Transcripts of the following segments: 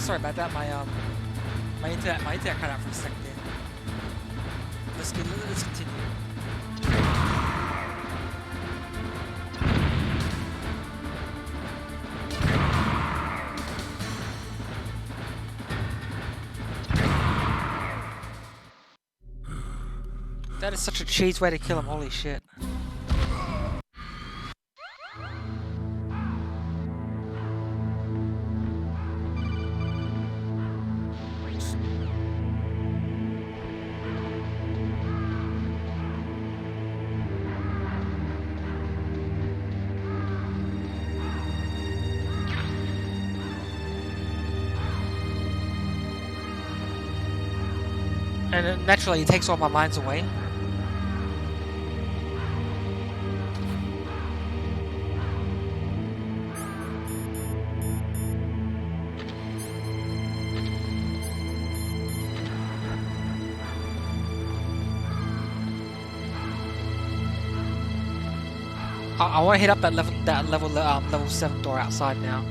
sorry about that. My internet cut out for a second there. Let's continue. That is such a cheese way to kill him. Holy shit. And naturally, it takes all my minds away. I want to hit up that level 7 door outside now.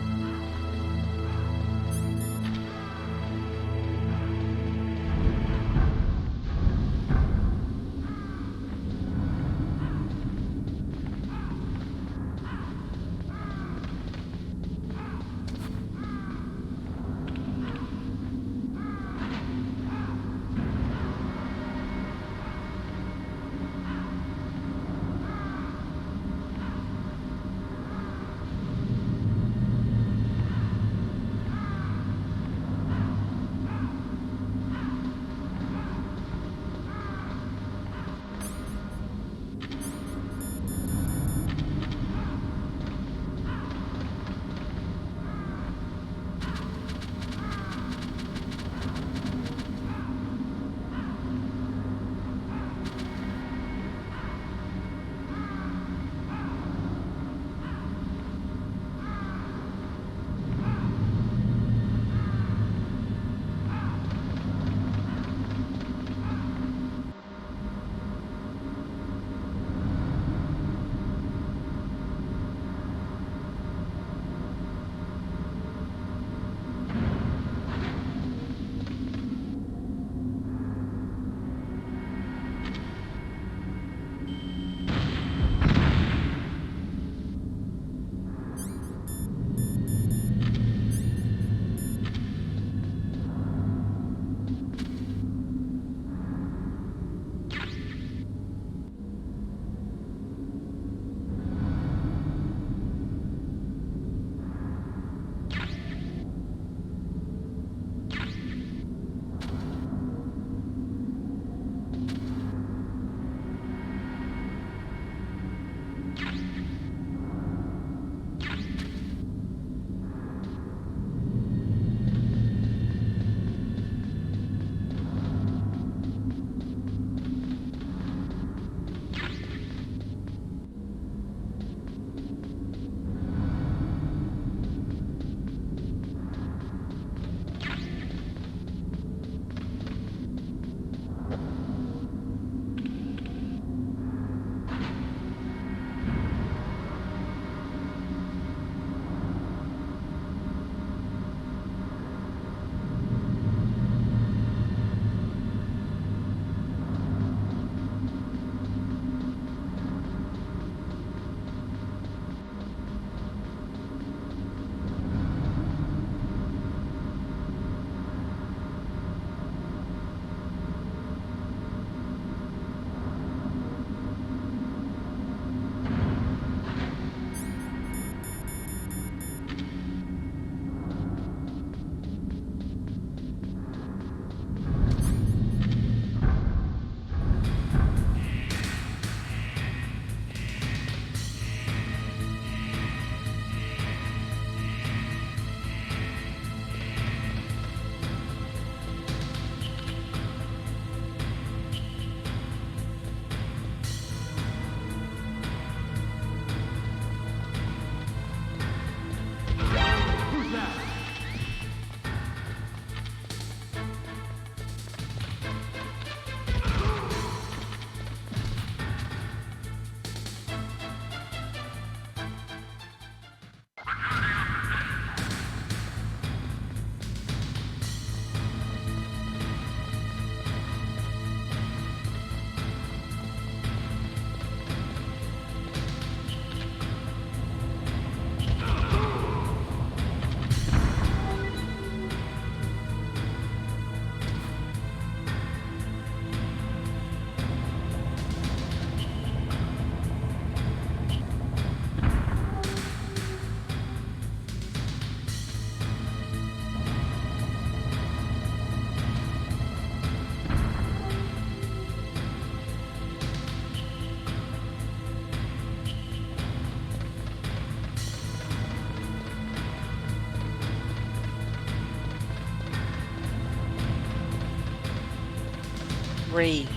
3.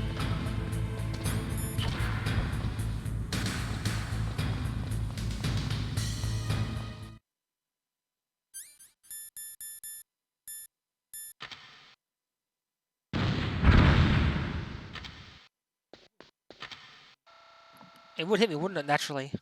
It would hit me, wouldn't it, naturally?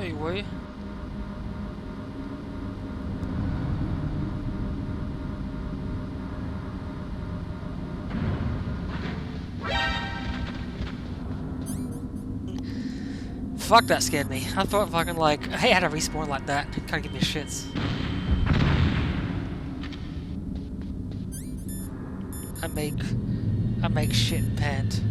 Hey, will you? Fuck, that scared me. I thought fucking like, hey, I had a respawn like that. Kinda give me shits. I make shit and pant.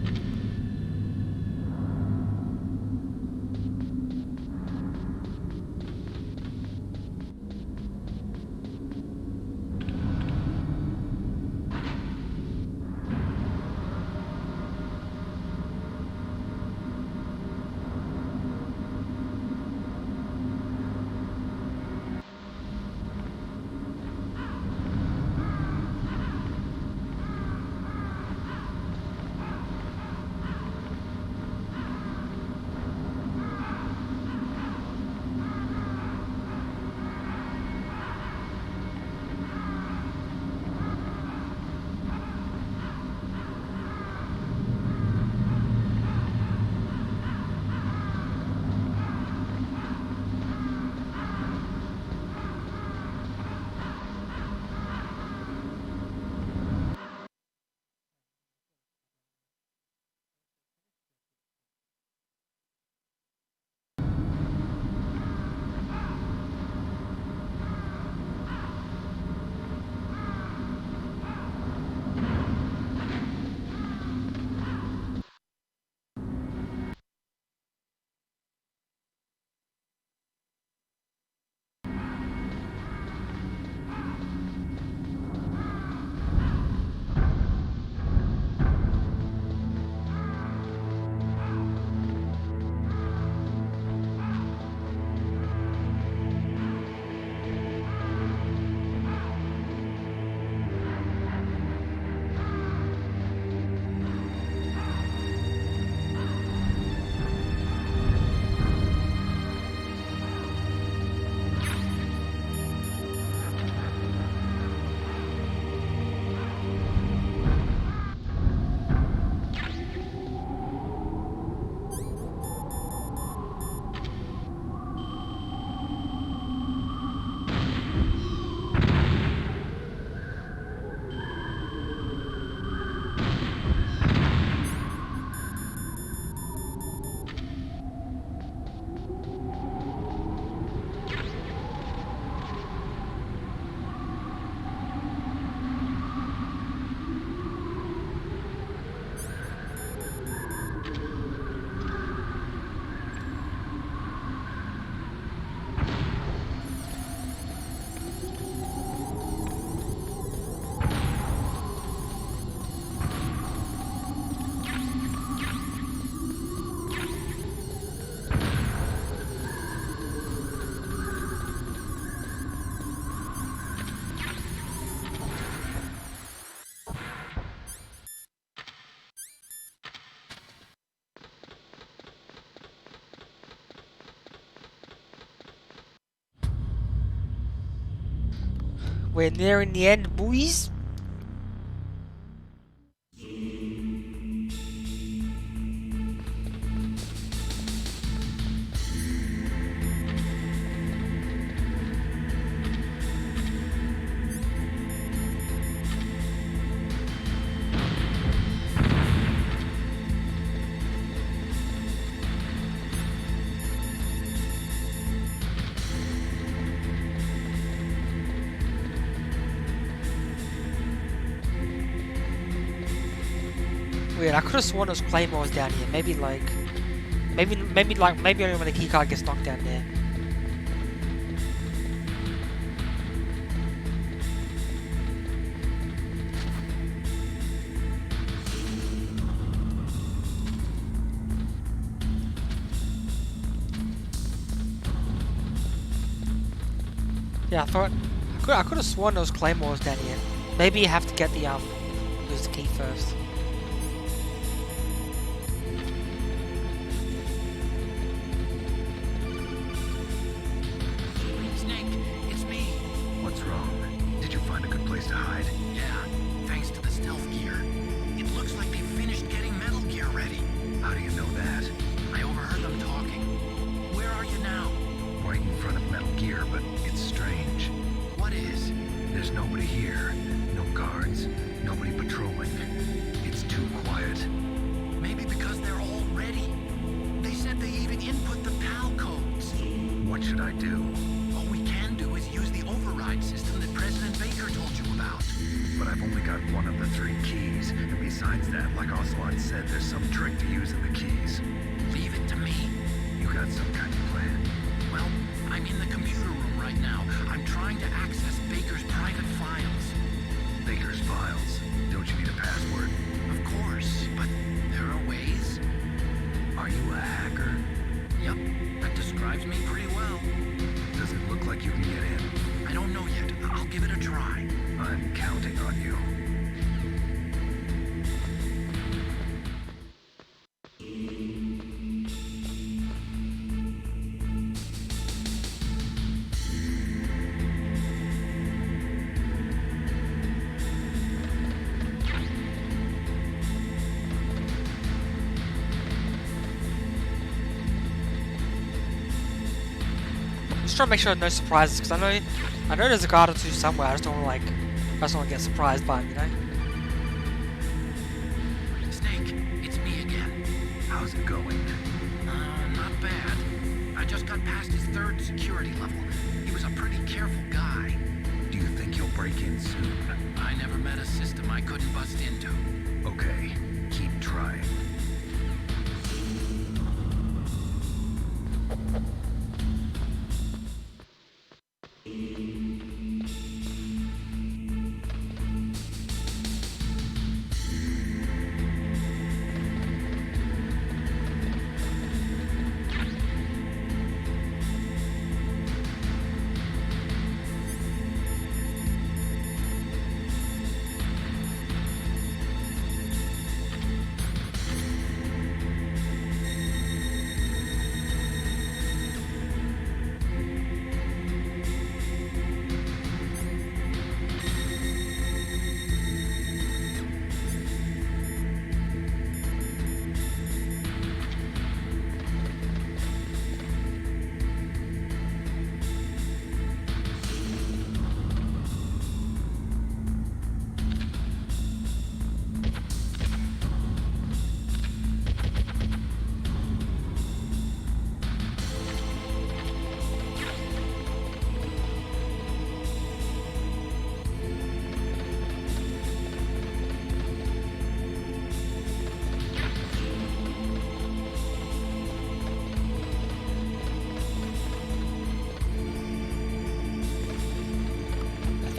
We're nearing the end, boys. Weird, I could have sworn those claymores down here. Maybe maybe only when the keycard gets knocked down there. Yeah, I could have sworn those claymores down here. Maybe you have to get lose the key first. Just trying to make sure no surprises, because I know there's a guard or two somewhere. I just don't want to get surprised by him, you know. Snake, it's me again. How's it going? Not bad. I just got past his 3rd security level. He was a pretty careful guy. Do you think he'll break in soon? I never met a system I couldn't bust into. Okay, keep trying.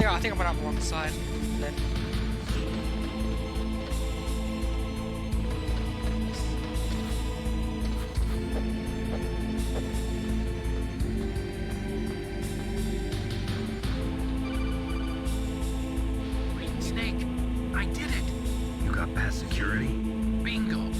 I think I went up the wrong side then. Snake, I did it! You got past security? Bingo!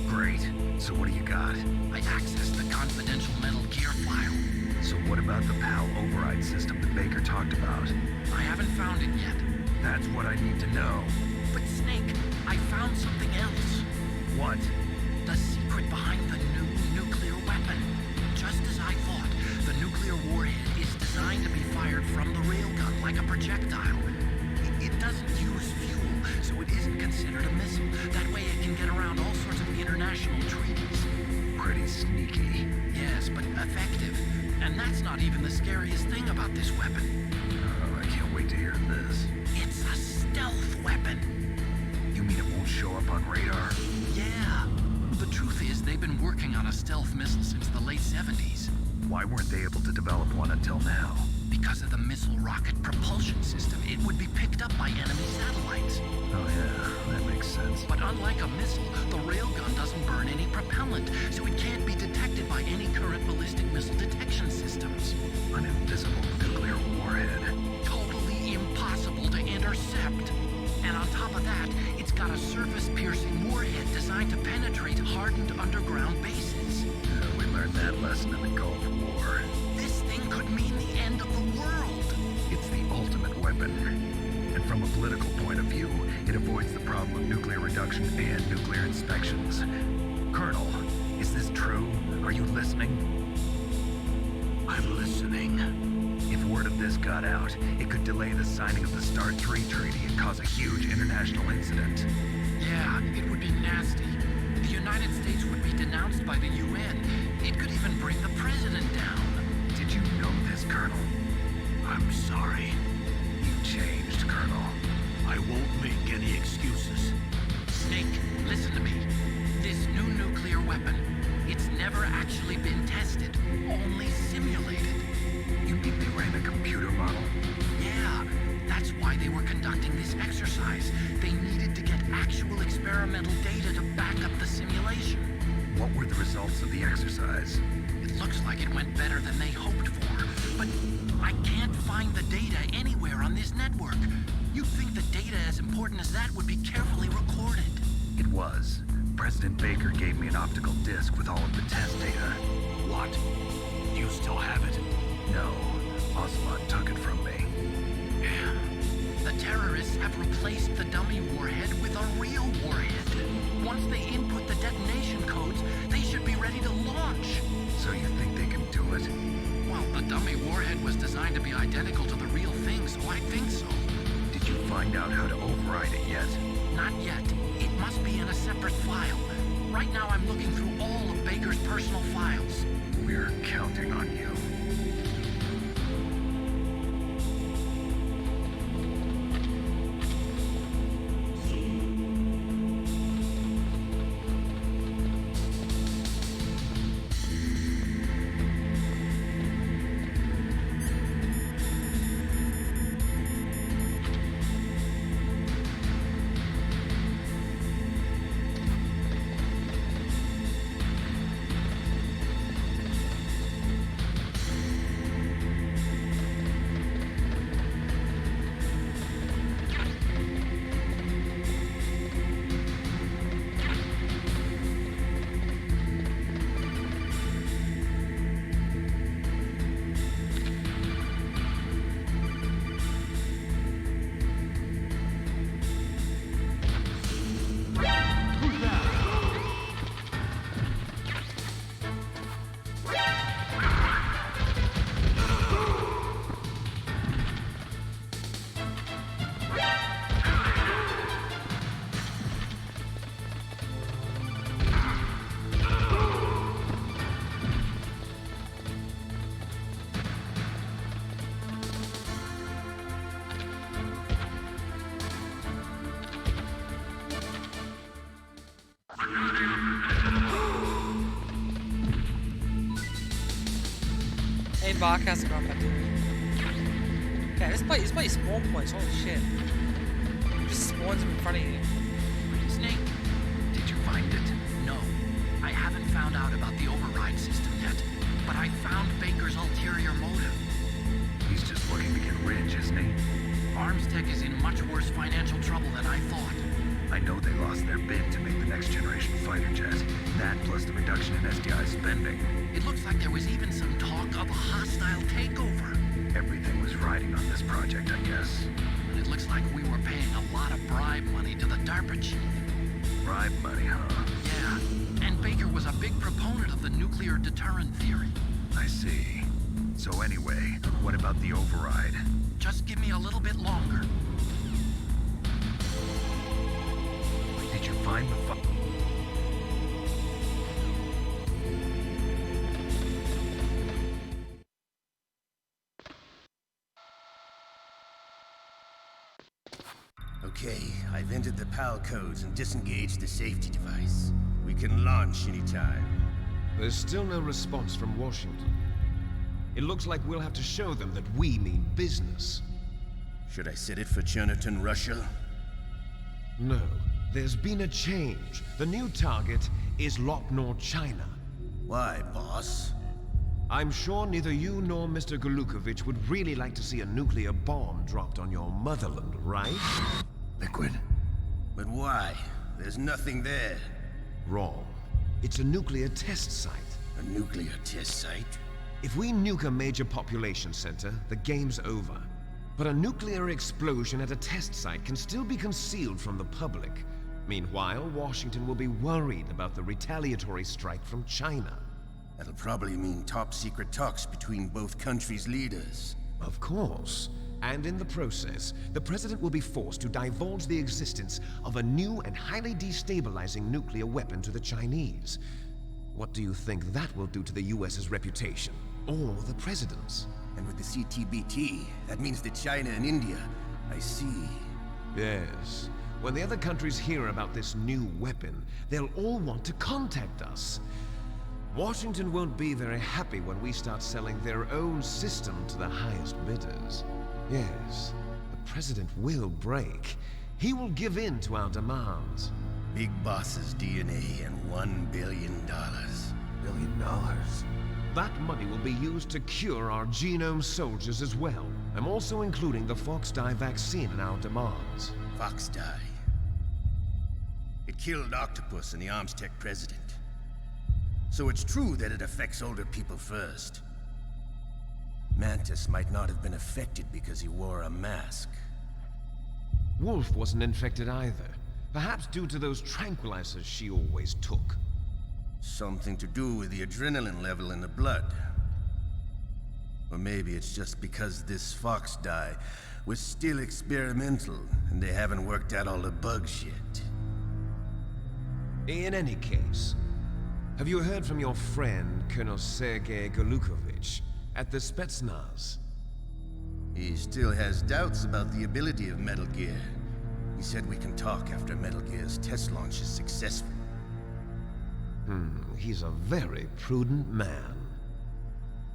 Great. So what do you got? I accessed the confidential Metal Gear file. So what about the PAL override system that Baker talked about? I haven't found it yet. That's what I need to know. But Snake, I found something else. What? The secret behind the new nuclear weapon. Just as I thought, the nuclear warhead is designed to be fired from the railgun like a projectile. It doesn't use fuel, so it isn't considered a missile. That way it can get around all sorts of international treaties. Pretty sneaky. Yes, but effective. And that's not even the scariest thing about this weapon. Oh, I can't wait to hear this. It's a stealth weapon. You mean it won't show up on radar? Yeah. The truth is, they've been working on a stealth missile since the late 70s. Why weren't they able to develop one until now? Because of the missile rocket propulsion system, it would be picked up by enemy satellites. Oh yeah, that makes sense. But unlike a missile, the railgun doesn't burn any propellant, so it can't be detected by any current ballistic missile detection systems. An invisible nuclear warhead. Totally impossible to intercept. And on top of that, it's got a surface-piercing warhead designed to penetrate hardened underground bases. We learned that lesson in the Gulf War. This thing could mean the end of the world. It's the ultimate weapon. And from a political point of view, it avoids the problem of nuclear reduction and nuclear inspections. Colonel, is this true? Are you listening? I'm listening. If word of this got out, it could delay the signing of the START III treaty and cause a huge international incident. Yeah, it would be nasty. The United States would be denounced by the UN. It could even bring the president down. Did you know this, Colonel? I'm sorry. You've changed, Colonel. I won't make any excuses. Snake, listen to me. This new nuclear weapon, it's never actually been tested, only simulated. You mean they ran a computer model? Yeah, that's why they were conducting this exercise. They needed to get actual experimental data to back up the simulation. What were the results of the exercise? It looks like it went better than they hoped for, but I can't find the data anywhere on this network. You'd think the data as important as that would be carefully recorded. It was. President Baker gave me an optical disc with all of the test data. What? Do you still have it? No, Ocelot took it from me. Yeah. The terrorists have replaced the dummy warhead with a real warhead. Once they input the detonation codes, they should be ready to launch. So you think they can do it? Well, the dummy warhead was designed to be identical to the real thing, so I think so. Did you find out how to override it yet? Not yet. It must be in a separate file. Right now I'm looking through all of Baker's personal files. We're counting on you. Hey, Mark has to go up and do it. Yeah, this place spawn points, holy shit. It just spawns in front of you. Snake, did you find it? No. I haven't found out about the override system yet, but I found Baker's ulterior motive. He's just looking to get rich, isn't he? Armstech is in much worse financial trouble than I thought. I know they lost their bid to make the next generation fighter jet. That plus the reduction in SDI spending. It looks like there was even some talk of a hostile takeover. Everything was riding on this project, I guess. And it looks like we were paying a lot of bribe money to the DARPA chief. Bribe money, huh? Yeah, and Baker was a big proponent of the nuclear deterrent theory. I see. So anyway, what about the override? Just give me a little bit longer. Did you find the Okay, I've entered the PAL codes and disengaged the safety device. We can launch anytime. There's still no response from Washington. It looks like we'll have to show them that we mean business. Should I set it for Chernobyl, Russia? No, there's been a change. The new target is Lopnor, China. Why, boss? I'm sure neither you nor Mr. Golukovich would really like to see a nuclear bomb dropped on your motherland, right? Liquid? But why? There's nothing there. Wrong. It's a nuclear test site. A nuclear test site? If we nuke a major population center, the game's over. But a nuclear explosion at a test site can still be concealed from the public. Meanwhile, Washington will be worried about the retaliatory strike from China. That'll probably mean top-secret talks between both countries' leaders. Of course. And in the process, the President will be forced to divulge the existence of a new and highly destabilizing nuclear weapon to the Chinese. What do you think that will do to the US's reputation? Or the President's? And with the CTBT, that means that China and India... I see. Yes. When the other countries hear about this new weapon, they'll all want to contact us. Washington won't be very happy when we start selling their own system to the highest bidders. Yes, the President will break. He will give in to our demands. Big Boss's DNA and $1 billion. $1 billion? That money will be used to cure our genome soldiers as well. I'm also including the Foxdie vaccine in our demands. Foxdie. It killed Octopus and the Armstech president. So it's true that it affects older people first. Mantis might not have been affected because he wore a mask. Wolf wasn't infected either. Perhaps due to those tranquilizers she always took. Something to do with the adrenaline level in the blood. Or maybe it's just because this Foxdie was still experimental and they haven't worked out all the bugs yet. In any case, have you heard from your friend, Colonel Sergei Golukovich, at the Spetsnaz? He still has doubts about the ability of Metal Gear. He said we can talk after Metal Gear's test launch is successful. He's a very prudent man.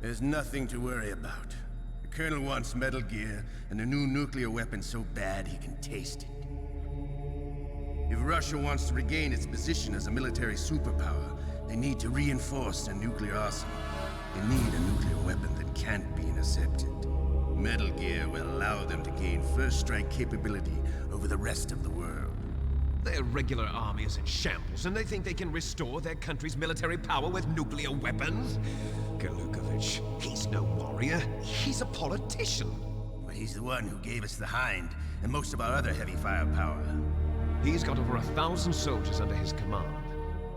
There's nothing to worry about. The Colonel wants Metal Gear and a new nuclear weapon so bad he can taste it. If Russia wants to regain its position as a military superpower, they need to reinforce their nuclear arsenal. They need a nuclear weapon that can't be intercepted. Metal Gear will allow them to gain first strike capability over the rest of the world. Their regular army is in shambles, and they think they can restore their country's military power with nuclear weapons? Golukovich, he's no warrior. He's a politician. Well, he's the one who gave us the Hind and most of our other heavy firepower. He's got over 1,000 soldiers under his command.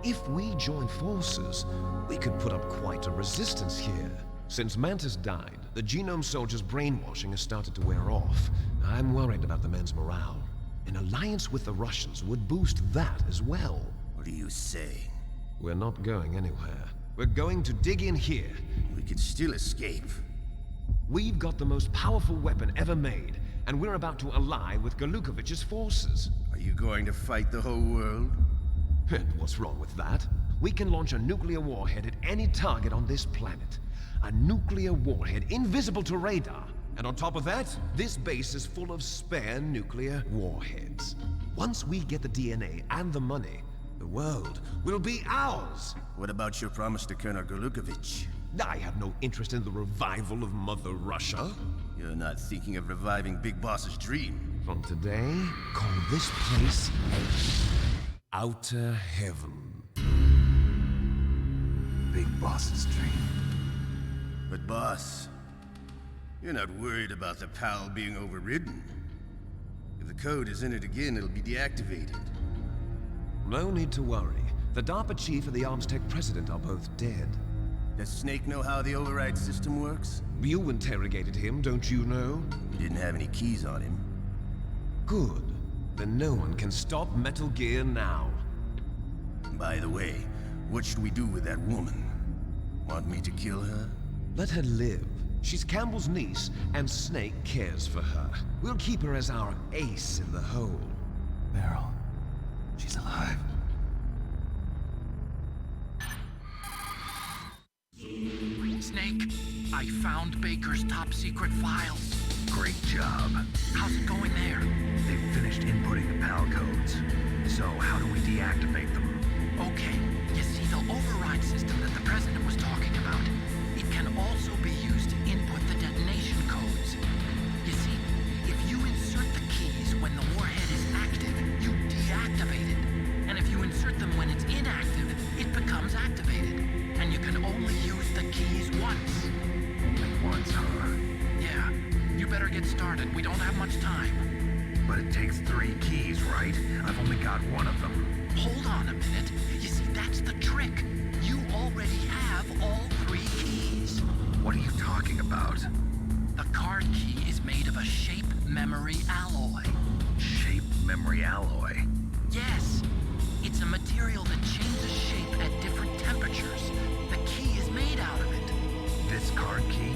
If we join forces, we could put up quite a resistance here. Since Mantis died, the genome soldiers' brainwashing has started to wear off. I'm worried about the men's morale. An alliance with the Russians would boost that as well. What are you saying? We're not going anywhere. We're going to dig in here. We could still escape. We've got the most powerful weapon ever made, and we're about to ally with Golukovich's forces. Are you going to fight the whole world? And what's wrong with that? We can launch a nuclear warhead at any target on this planet. A nuclear warhead invisible to radar. And on top of that, this base is full of spare nuclear warheads. Once we get the DNA and the money, the world will be ours. What about your promise to Colonel Golukovich? I have no interest in the revival of Mother Russia. You're not thinking of reviving Big Boss's dream. From today, call this place Outer Heaven. Big boss's dream. But boss, you're not worried about the PAL being overridden. If the code is in it again, it'll be deactivated. No need to worry. The DARPA chief and the Armstech president are both dead. Does Snake know how the override system works? You interrogated him, don't you know? He didn't have any keys on him. Good. Then no one can stop Metal Gear now. By the way, what should we do with that woman? Want me to kill her? Let her live. She's Campbell's niece, and Snake cares for her. We'll keep her as our ace in the hole. Meryl. She's alive. Snake, I found Baker's top secret files. Great job. How's it going there? They've finished inputting the PAL codes. So how do we deactivate them? Okay, you see the override system that the president was talking about? It can also be used to input the detonation codes. You see, if you insert the keys when the warhead is active, you deactivate it. And if you insert them when it's inactive, it becomes activated. And you can only use the keys once. Only once, huh? Yeah, you better get started. We don't have much time. But it takes 3 keys, right? I've only got 1 of them. Hold on a minute. You see, that's the trick. You already have all 3 keys. What are you talking about? The card key is made of a shape memory alloy. Shape memory alloy. Yes, it's a material that changes shape at different temperatures. The key is made out of it. This card key?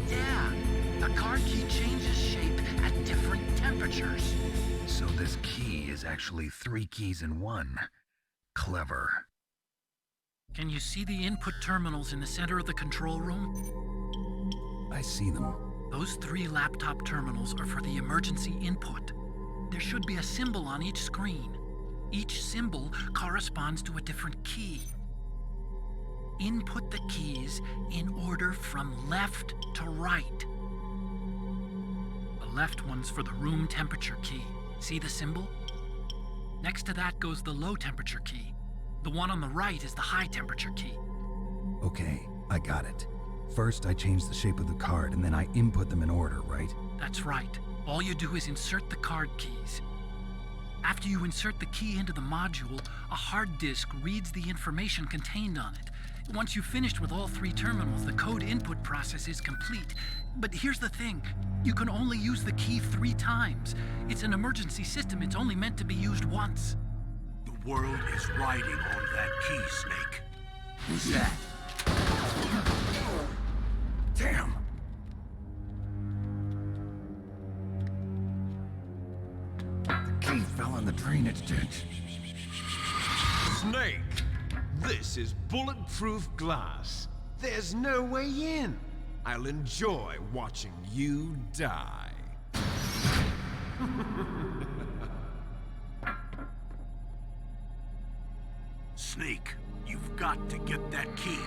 Yeah, the card key changes shape at different temperatures. So this key is actually 3 keys in 1. Clever. Can you see the input terminals in the center of the control room? I see them. Those 3 laptop terminals are for the emergency input. There should be a symbol on each screen. Each symbol corresponds to a different key. Input the keys in order from left to right. The left one's for the room temperature key. See the symbol? Next to that goes the low temperature key. The one on the right is the high temperature key. Okay, I got it. First, I change the shape of the card, and then I input them in order, right? That's right. All you do is insert the card keys. After you insert the key into the module, a hard disk reads the information contained on it. Once you've finished with all 3 terminals, the code input process is complete. But here's the thing. You can only use the key 3 times. It's an emergency system. It's only meant to be used once. The world is riding on that key, Snake. Who's that? Damn! The key fell in the drainage ditch. Snake! This is bulletproof glass. There's no way in. I'll enjoy watching you die. Snake, you've got to get that key.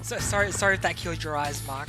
So, sorry if that killed your eyes, Mark.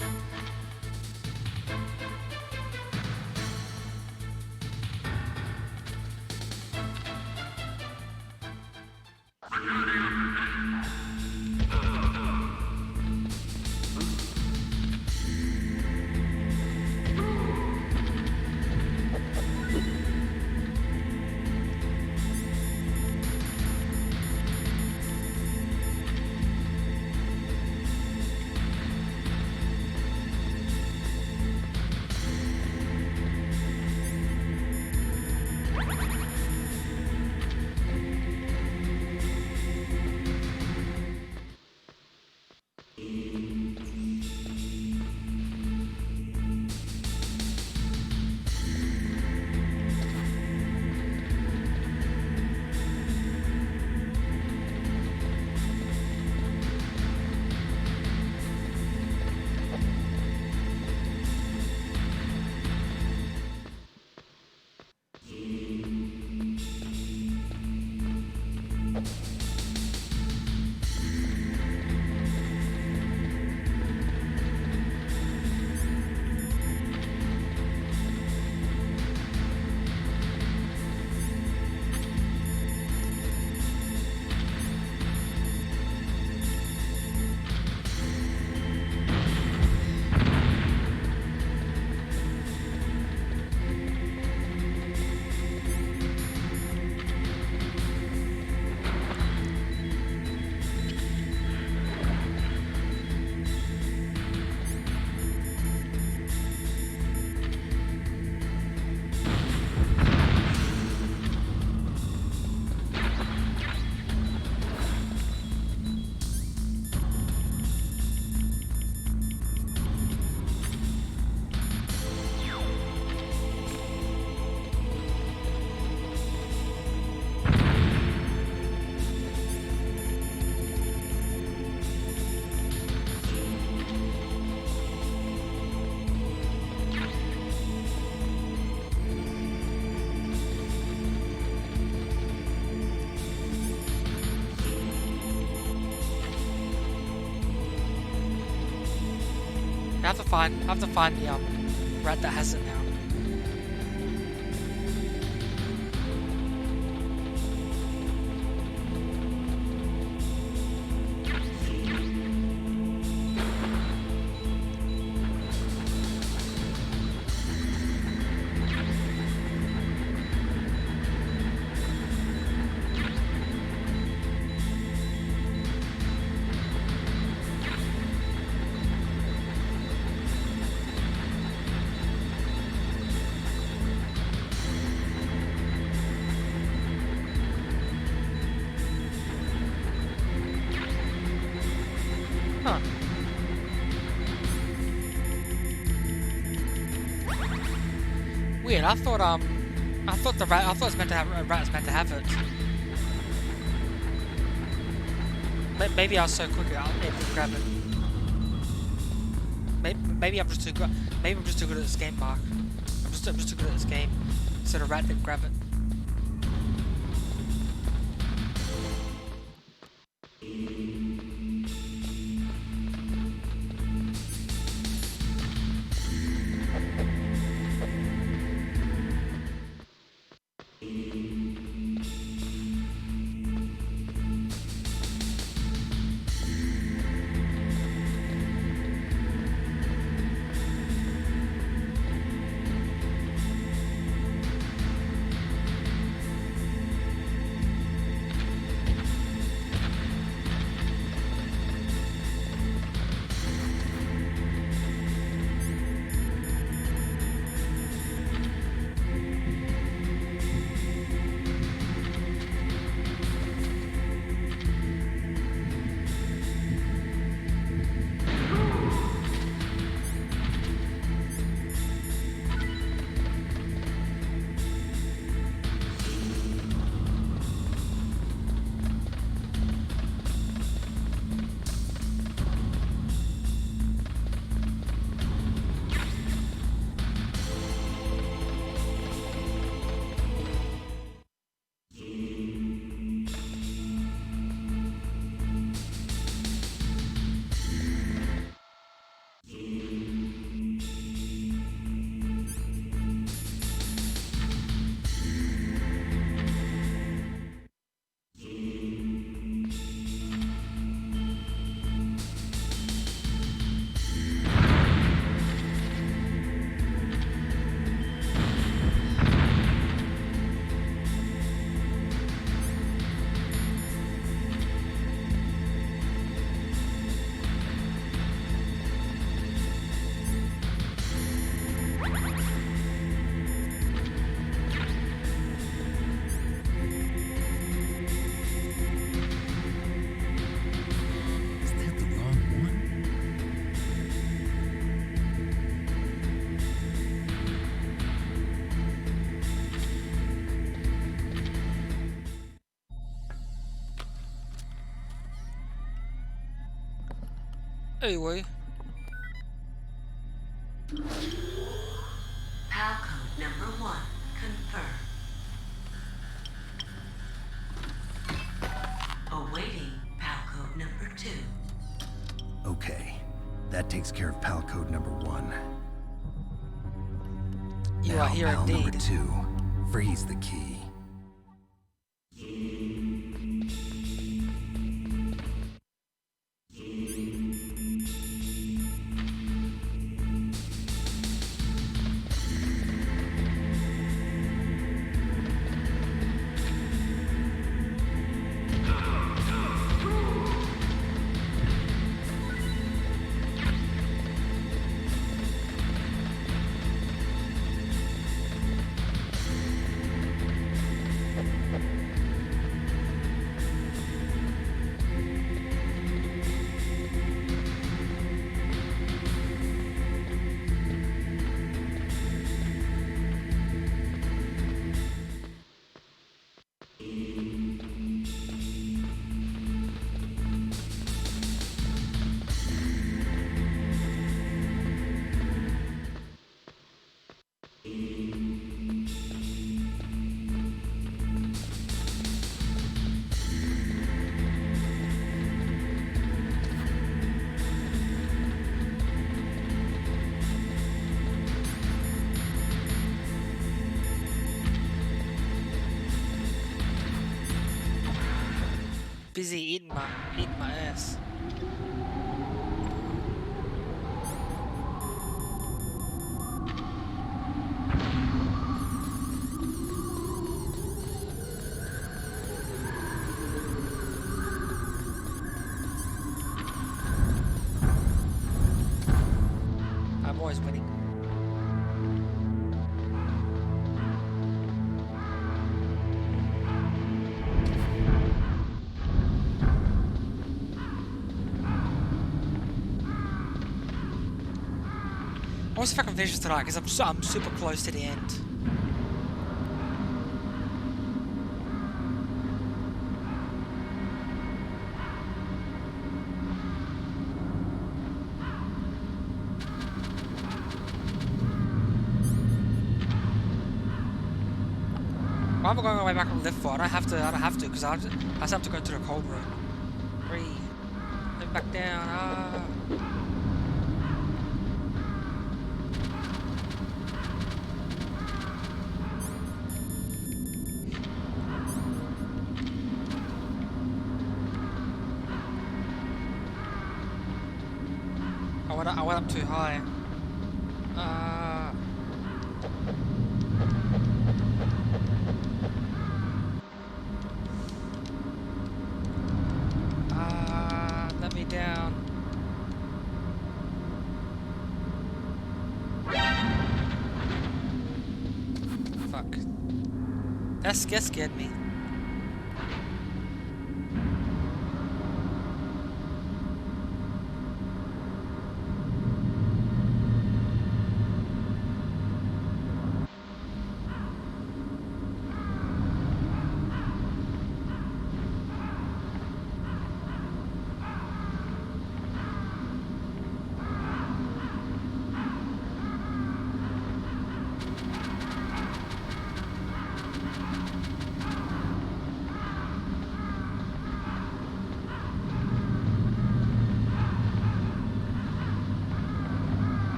have to find the rat that has it now. Huh. Weird. I thought the rat. I thought it's meant to have a rat. Is meant to have it. Maybe I was so quick. I didn't grab it. Maybe I'm just too good. Maybe I'm just too good at this game, Mark. I'm just too good at this game. So the rat didn't grab it. Anyway. PAL code number 1 confirmed. Awaiting PAL code number 2. Okay, that takes care of PAL code number 1. You Now, are here PAL indeed. number 2. Freeze the key. busy eating my ass. I'm always winning. I wonder if I can finish this tonight because I'm super close to the end. Why am I going all the way back on the left for? I don't have to because I just have to go to the cold room. 3. Then back down. Ah. I went up too high. Let me down. Fuck. That scared me.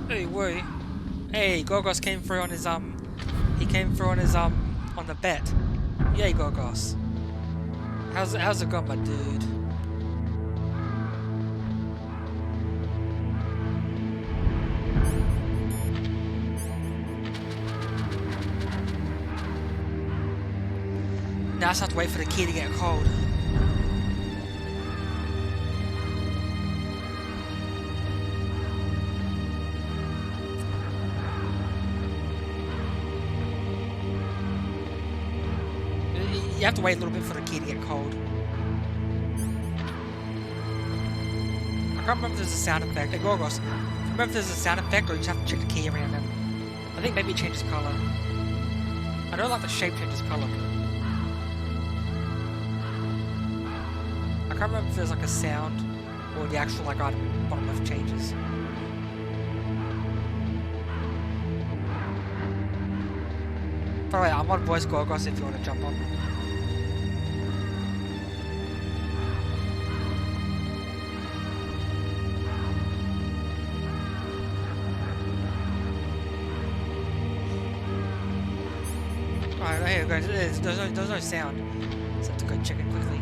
Hey, wait. Hey, Gorgos came through on his, he came through on his, on the bet. Yay, Gorgos. How's it going, my dude? Now I just have to wait for the key to get cold. You have to wait a little bit for the key to get cold. I can't remember if there's a sound effect. Hey, Gorgos, remember if there's a sound effect or you just have to check the key around him? I think maybe it changes colour. I don't like the shape changes colour. I can't remember if there's like a sound or the actual like item bottom left changes. By the way, I'm on voice Gorgos if you want to jump on. Alright, here we go. There's no sound. Just have to go check it quickly.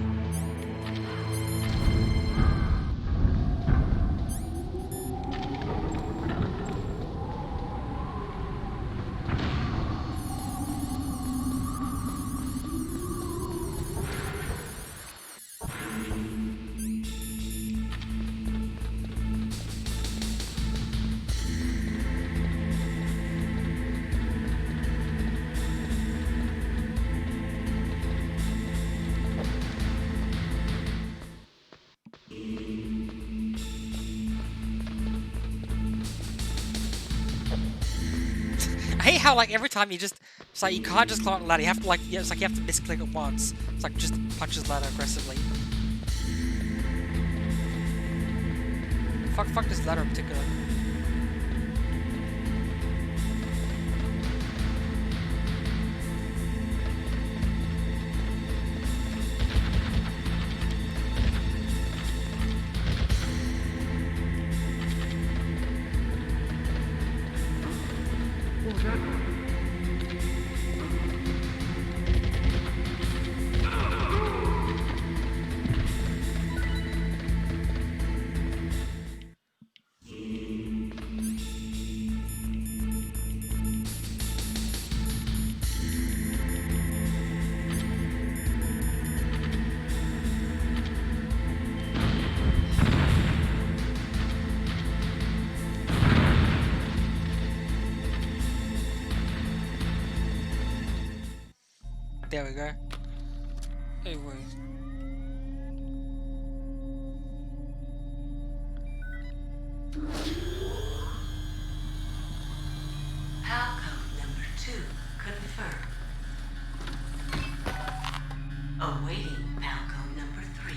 I hate how like every time it's like you can't just climb the ladder. You have to like it's like you have to misclick it once. It's like just punches ladder aggressively. Fuck this ladder in particular. There we go. Anyways. PAL code number 2 confirmed. Awaiting PAL code number 3.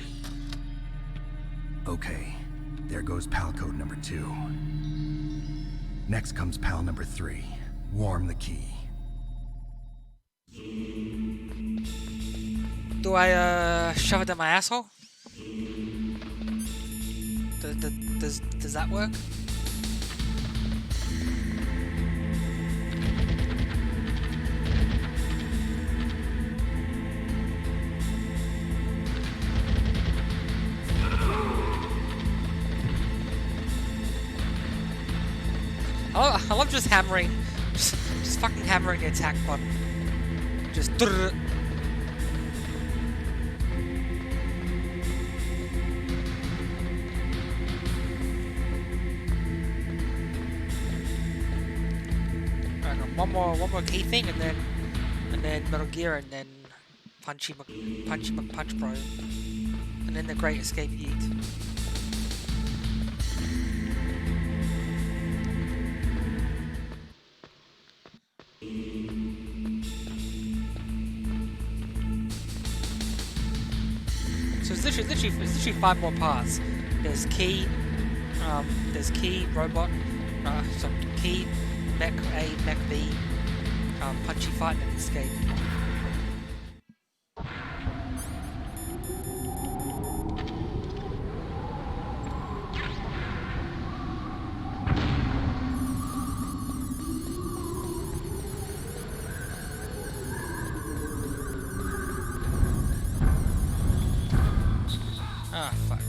Okay, there goes PAL code number 2. Next comes PAL number 3. Warm the key. Do I shove it in my asshole? Does that work? I love just hammering, just fucking hammering the attack button. Just. One more key thing, and then Metal Gear, and then Punchy McPunch Bro, and then the Great Escape Yeet. So it's literally 5 more parts. There's key, robot, so key, mech A, mech B, punchy fight, and escape. Ah, fuck.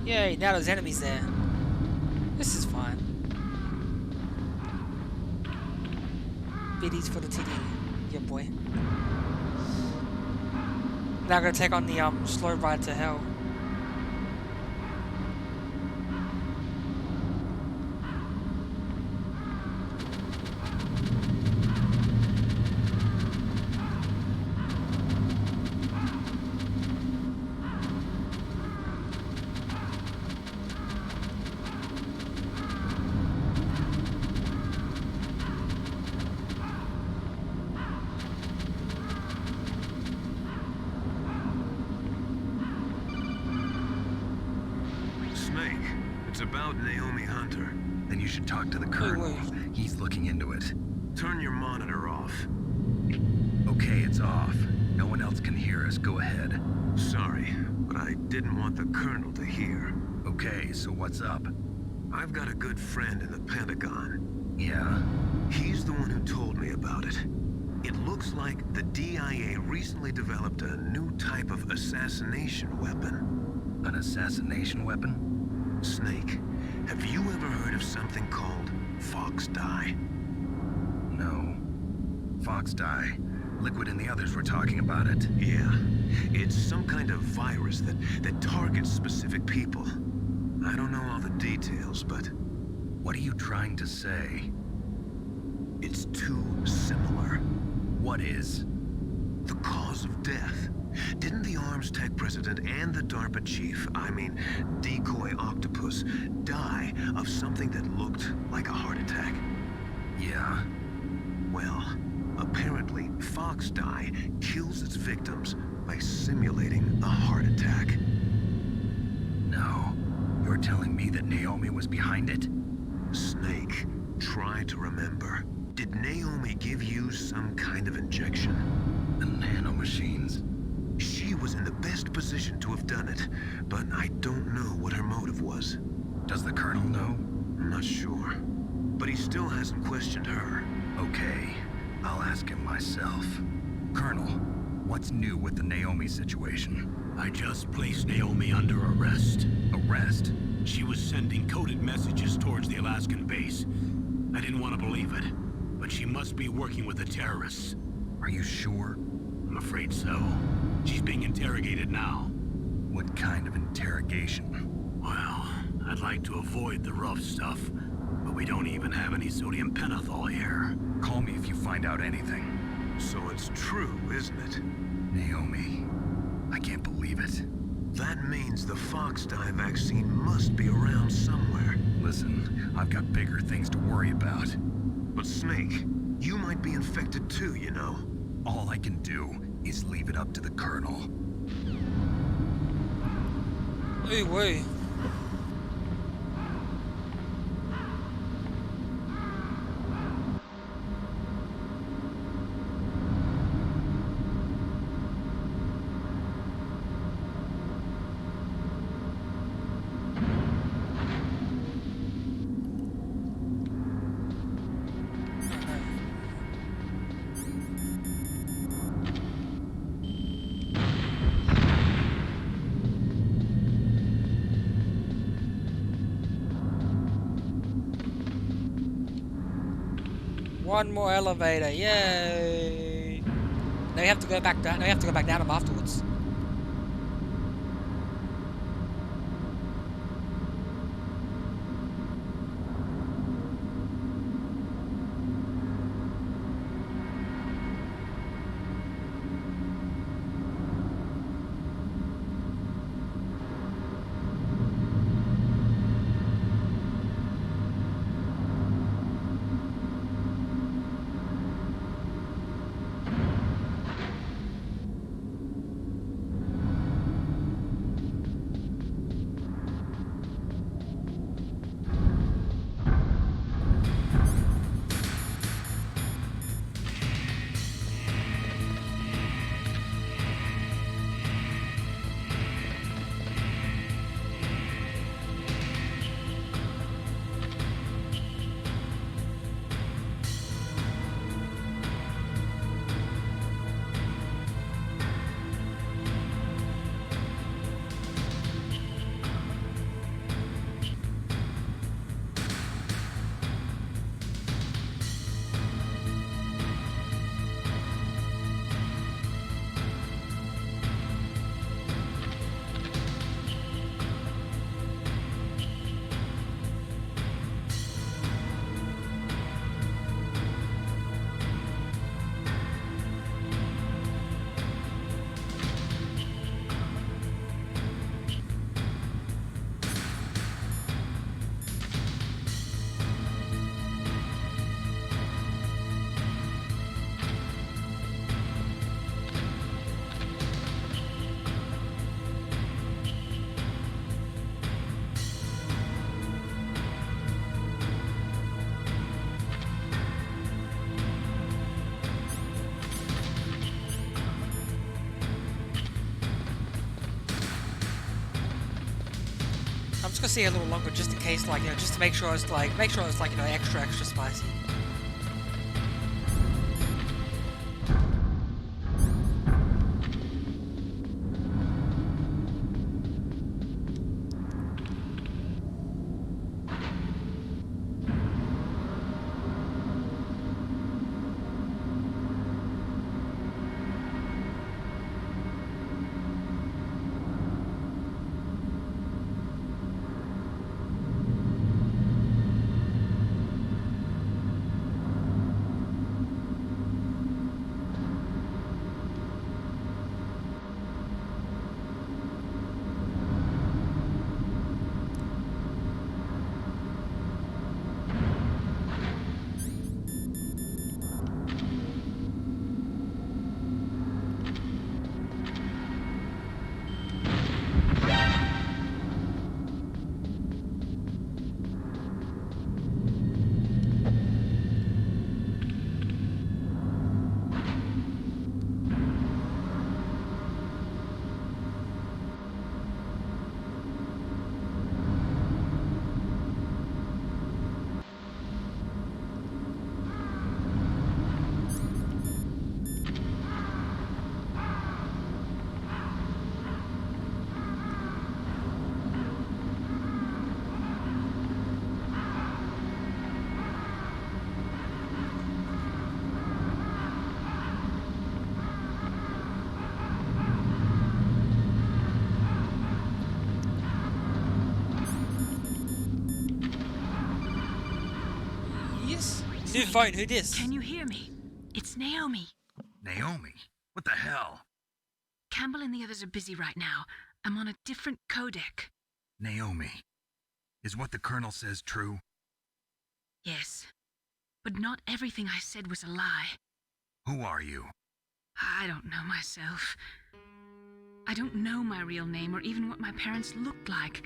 Yay, now there's enemies there. This is fine. Biddies for the TD. Yeah, boy. Now I'm gonna take on the slow ride to hell. Snake, it's about Naomi Hunter. Then you should talk to the Colonel. He's looking into it. Turn your monitor off. Okay, it's off. No one else can hear us. Go ahead. Sorry, but I didn't want the Colonel to hear. Okay, so what's up? I've got a good friend in the Pentagon. Yeah? He's the one who told me about it. It looks like the DIA recently developed a new type of assassination weapon. An assassination weapon? Snake, have you ever heard of something called Fox Dye? No. Fox Dye. Liquid and the others were talking about it. Yeah. It's some kind of virus that targets specific people. I don't know all the details, but... What are you trying to say? It's too similar. What is? The cause of death. Didn't the Arms Tech president and the DARPA chief, I mean, Decoy Octopus, die of something that looked like a heart attack? Yeah. Well, apparently, Fox Dye kills its victims by simulating a heart attack. No. You're telling me that Naomi was behind it? Snake, try to remember. Did Naomi give you some kind of injection? The nanomachines. She was in the best position to have done it, but I don't know what her motive was. Does the Colonel know? I'm not sure. But he still hasn't questioned her. Okay, I'll ask him myself. Colonel, what's new with the Naomi situation? I just placed Naomi under arrest. Arrest? She was sending coded messages towards the Alaskan base. I didn't want to believe it, but she must be working with the terrorists. Are you sure? I'm afraid so. She's being interrogated now. What kind of interrogation? Well, I'd like to avoid the rough stuff, but we don't even have any sodium pentothal here. Call me if you find out anything. So it's true, isn't it? Naomi, I can't believe it. That means the Fox dye vaccine must be around somewhere. Listen, I've got bigger things to worry about. But Snake, you might be infected too, you know. All I can do is leave it up to the Colonel. Hey, wait. One more elevator, yay! Now you have to go back down. Now you have to go back down them afterwards. I'm just gonna stay a little longer just in case, like, you know, just to make sure it's like, you know, extra spicy. New phone, who this? Can you hear me? It's Naomi. Naomi? What the hell? Campbell and the others are busy right now. I'm on a different codec. Naomi, is what the Colonel says true? Yes. But not everything I said was a lie. Who are you? I don't know myself. I don't know my real name or even what my parents looked like.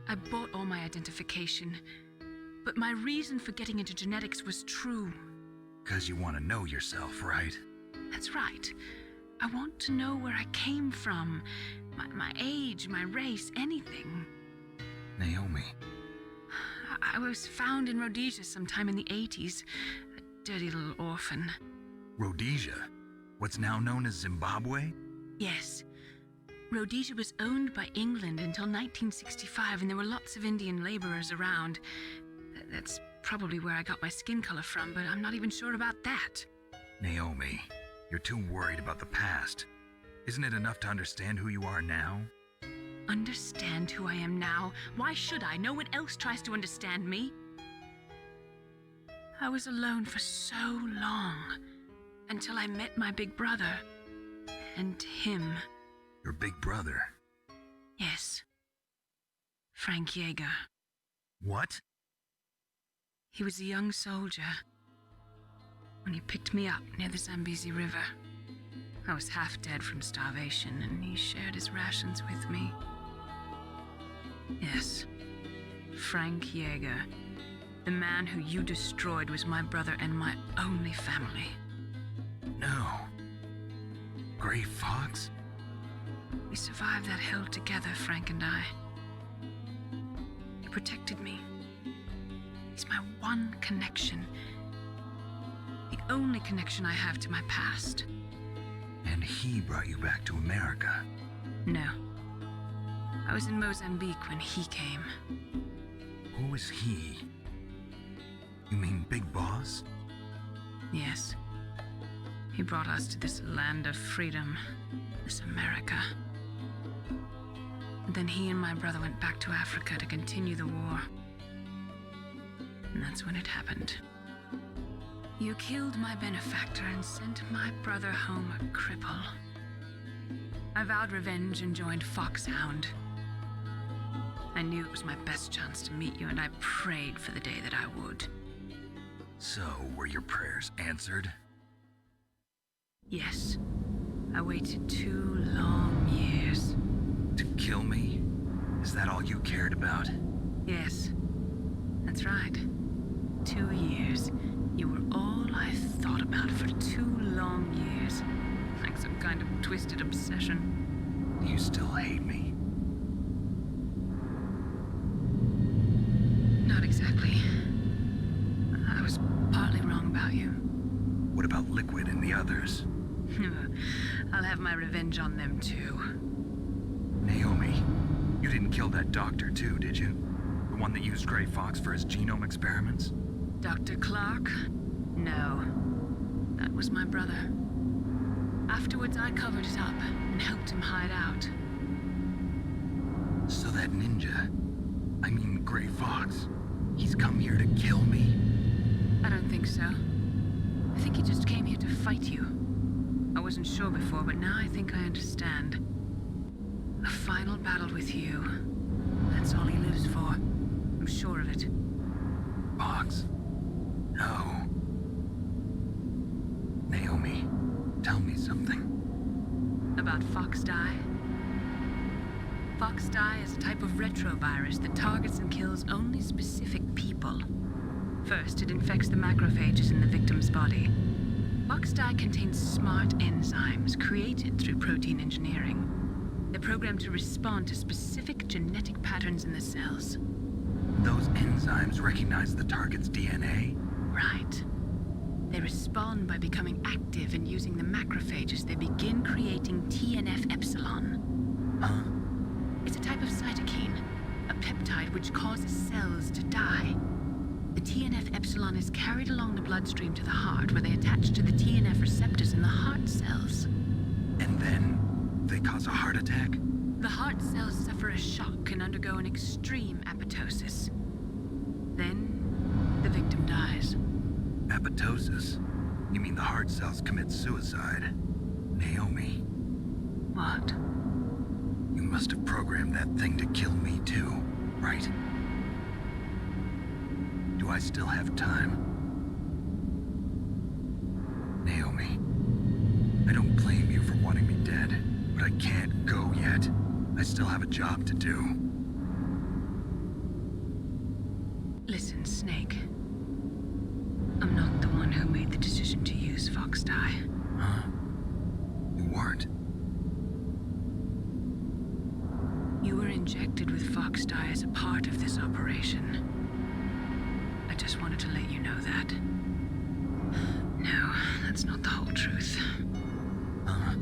I bought all my identification. But my reason for getting into genetics was true. 'Cause you want to know yourself, right? That's right. I want to know where I came from. My age, my race, anything. Naomi. I was found in Rhodesia sometime in the 80s. A dirty little orphan. Rhodesia? What's now known as Zimbabwe? Yes. Rhodesia was owned by England until 1965, and there were lots of Indian laborers around. That's probably where I got my skin color from, but I'm not even sure about that. Naomi, you're too worried about the past. Isn't it enough to understand who you are now? Understand who I am now? Why should I? No one else tries to understand me. I was alone for so long, until I met my big brother. And him. Your big brother? Yes. Frank Yeager. What? He was a young soldier when he picked me up near the Zambezi River. I was half dead from starvation, and he shared his rations with me. Yes, Frank Yeager. The man who you destroyed was my brother and my only family. No. Gray Fox? We survived that hell together, Frank and I. He protected me. He's my one connection. The only connection I have to my past. And he brought you back to America? No. I was in Mozambique when he came. Who is he? You mean Big Boss? Yes. He brought us to this land of freedom, this America. And then he and my brother went back to Africa to continue the war. And that's when it happened. You killed my benefactor and sent my brother home a cripple. I vowed revenge and joined Foxhound. I knew it was my best chance to meet you, and I prayed for the day that I would. So, were your prayers answered? Yes. I waited 2 long years. To kill me? Is that all you cared about? Yes. That's right. 2 years. You were all I thought about for 2 long years. Like some kind of twisted obsession. Do you still hate me? Not exactly. I was partly wrong about you. What about Liquid and the others? I'll have my revenge on them too. Naomi, you didn't kill that doctor too, did you? The one that used Gray Fox for his genome experiments? Dr. Clark? No. That was my brother. Afterwards, I covered it up and helped him hide out. So that ninja, I mean Gray Fox, he's come here to kill me? I don't think so. I think he just came here to fight you. I wasn't sure before, but now I think I understand. A final battle with you. That's all he lives for. I'm sure of it. Fox? No. Naomi, tell me something. About FoxDie? FoxDie is a type of retrovirus that targets and kills only specific people. First, it infects the macrophages in the victim's body. FoxDie contains smart enzymes created through protein engineering. They're programmed to respond to specific genetic patterns in the cells. Those enzymes recognize the target's DNA? Right. They respond by becoming active and using the macrophages. They begin creating TNF-epsilon. Huh? It's a type of cytokine, a peptide which causes cells to die. The TNF-epsilon is carried along the bloodstream to the heart, where they attach to the TNF receptors in the heart cells. And then they cause a heart attack? The heart cells suffer a shock and undergo an extreme apoptosis. Then, the victim dies. Apoptosis? You mean the heart cells commit suicide? Naomi, What? you must have programmed that thing to kill me too, right? Do I still have time? Naomi, I don't blame you for wanting me dead, but I can't go yet. I still have a job to do. Listen, Snake. I'm not the one who made the decision to use Fox Dye. Huh? You weren't? You were injected with Fox Dye as a part of this operation. I just wanted to let you know that. No, that's not the whole truth. Huh?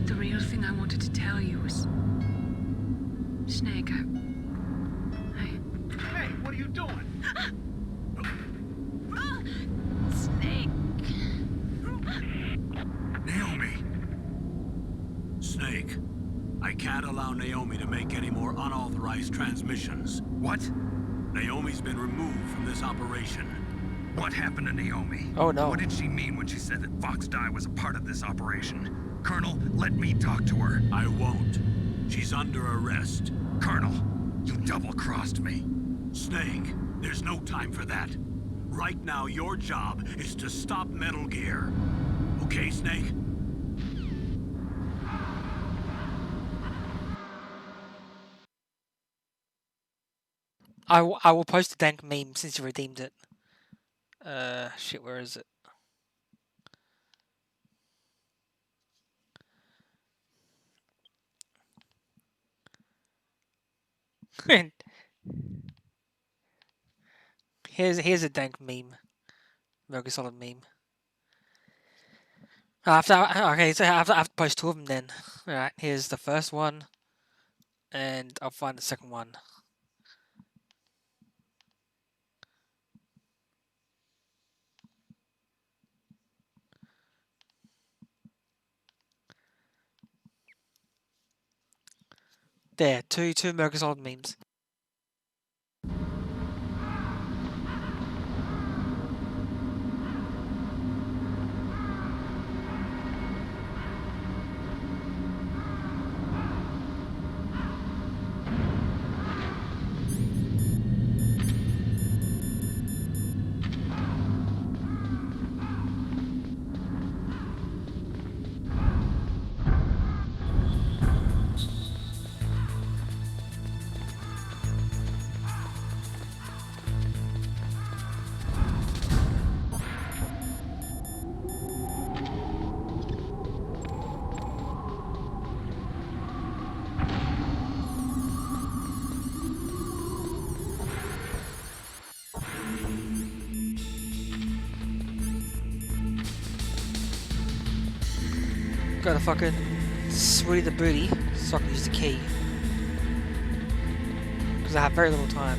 The real thing I wanted to tell you was... Snake, Hey, what are you doing? Snake! Naomi! Snake, I can't allow Naomi to make any more unauthorized transmissions. What? Naomi's been removed from this operation. What happened to Naomi? Oh, no. What did she mean when she said that Fox Dye was a part of this operation? Colonel, let me talk to her. I won't. She's under arrest. Colonel, you double-crossed me. Snake, there's no time for that. Right now, your job is to stop Metal Gear. Okay, Snake? I will post a dank meme since you redeemed it. Shit, where is it? here's a dank meme. Metal Gear Solid meme. Okay, so I have to post two of them then. Alright, here's the first one. And I'll find the second one. There, two Metal Gear Solid memes. Gotta fucking sweetie the booty so I can use the key. Because I have very little time.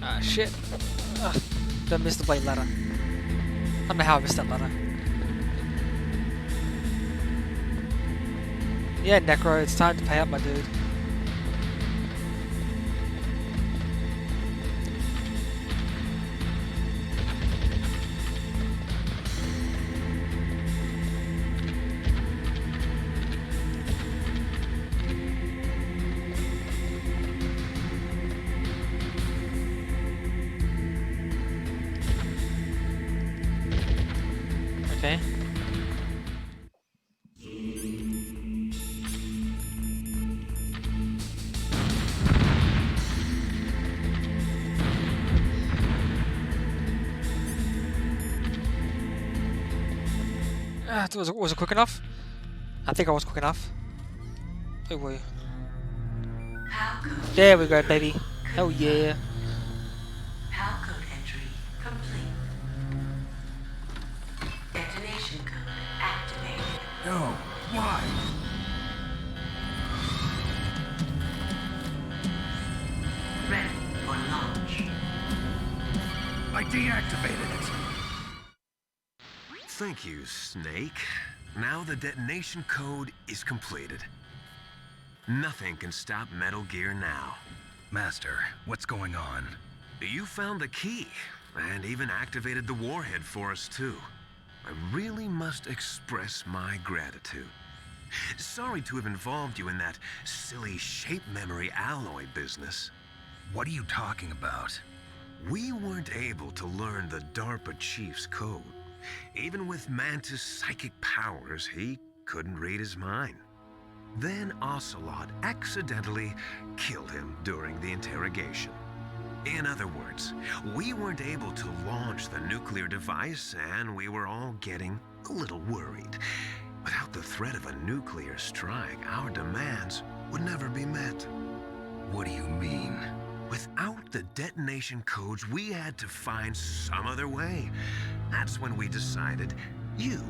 Ah, shit. Don't miss the blade ladder. I don't know how I missed that ladder. Yeah, Necro, it's time to pay up, my dude. Okay. Was it quick enough? I think I was quick enough. Oh, wait. There we go, baby. Hell yeah. Palcode entry complete. Detonation code activated. No, why? Ready for launch. I I deactivated it. Thank you, Snake. Now the detonation code is completed. Nothing can stop Metal Gear now. Master, what's going on? You found the key, and even activated the warhead for us, too. I really must express my gratitude. Sorry to have involved you in that silly shape memory alloy business. What are you talking about? We weren't able to learn the DARPA chief's code. Even with Mantis' psychic powers, he couldn't read his mind. Then Ocelot accidentally killed him during the interrogation. In other words, we weren't able to launch the nuclear device, and we were all getting a little worried. Without the threat of a nuclear strike, our demands would never be met. What do you mean? Without the detonation codes, we had to find some other way. That's when we decided you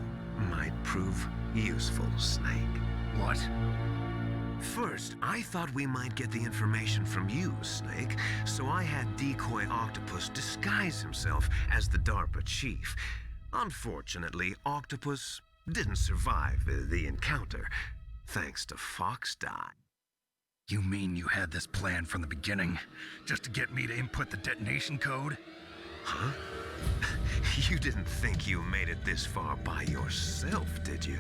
might prove useful, Snake. What? First, I thought we might get the information from you, Snake, so I had Decoy Octopus disguise himself as the DARPA chief. Unfortunately, Octopus didn't survive the encounter, thanks to Fox Die. You mean you had this plan from the beginning, just to get me to input the detonation code? Huh? You didn't think you made it this far by yourself, did you?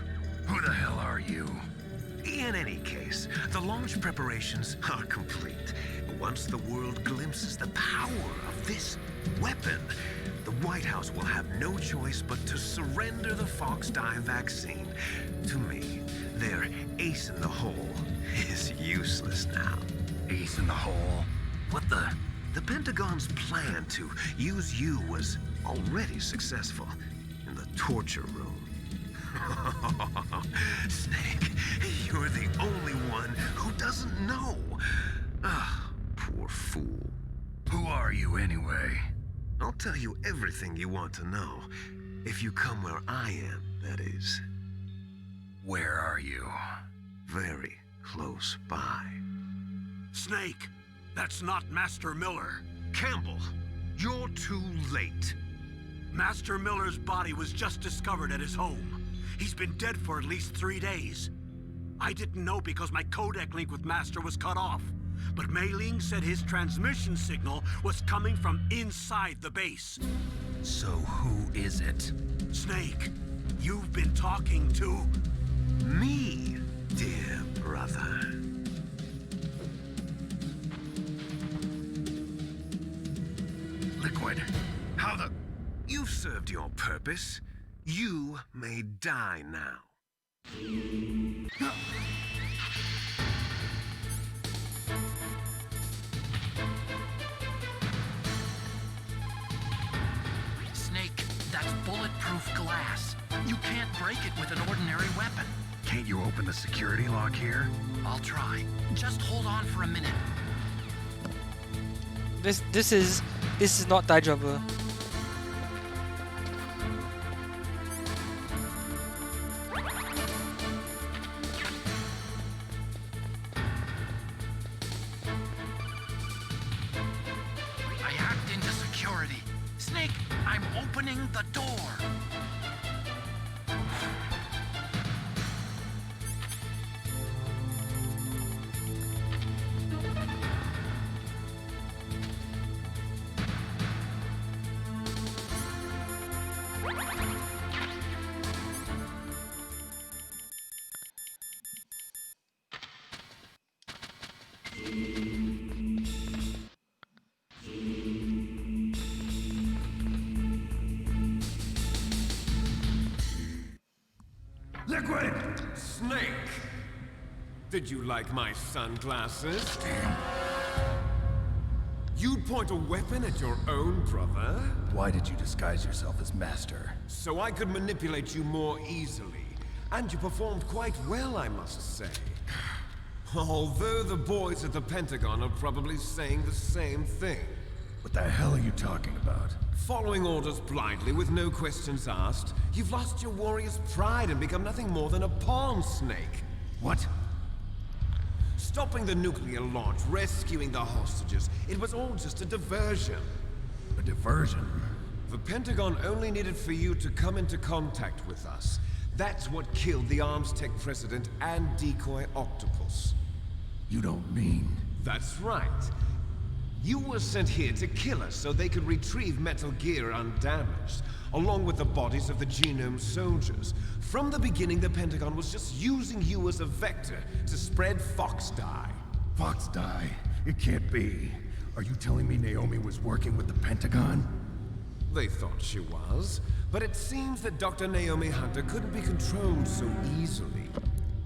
Who the hell are you? In any case, the launch preparations are complete. Once the world glimpses the power of this weapon, the White House will have no choice but to surrender the Fox Die vaccine to me. Their ace in the hole is useless now. Ace in the hole? What the? The Pentagon's plan to use you was already successful in the torture room. Snake, you're the only one who doesn't know. Ah, poor fool. Who are you anyway? I'll tell you everything you want to know. If you come where I am, that is. Where are you? Very close by. Snake, that's not Master Miller. Campbell, you're too late. Master Miller's body was just discovered at his home. He's been dead for at least 3 days. I didn't know because my codec link with Master was cut off. But Mei Ling said his transmission signal was coming from inside the base. So who is it? Snake, you've been talking to... Me, dear brother. Liquid, how the... You've served your purpose. You may die now. Snake, that's bulletproof glass. You can't break it with an ordinary weapon. Can't you open the security lock here? I'll try. Just hold on for a minute. This is not deja vu. I hacked into security. Snake, I'm opening the door. Liquid! Snake! Did you like my sunglasses? You'd point a weapon at your own brother? Why did you disguise yourself as Master? So I could manipulate you more easily. And you performed quite well, I must say. Although the boys at the Pentagon are probably saying the same thing. What the hell are you talking about? Following orders blindly with no questions asked, you've lost your warrior's pride and become nothing more than a pawn, Snake. What? Stopping the nuclear launch, rescuing the hostages, it was all just a diversion. A diversion? The Pentagon only needed for you to come into contact with us. That's what killed the Armstech president and Decoy Octopus. You don't mean... That's right. You were sent here to kill us so they could retrieve Metal Gear undamaged, along with the bodies of the Genome soldiers. From the beginning, the Pentagon was just using you as a vector to spread Fox Die. Fox Die? It can't be. Are you telling me Naomi was working with the Pentagon? They thought she was, but it seems that Dr. Naomi Hunter couldn't be controlled so easily.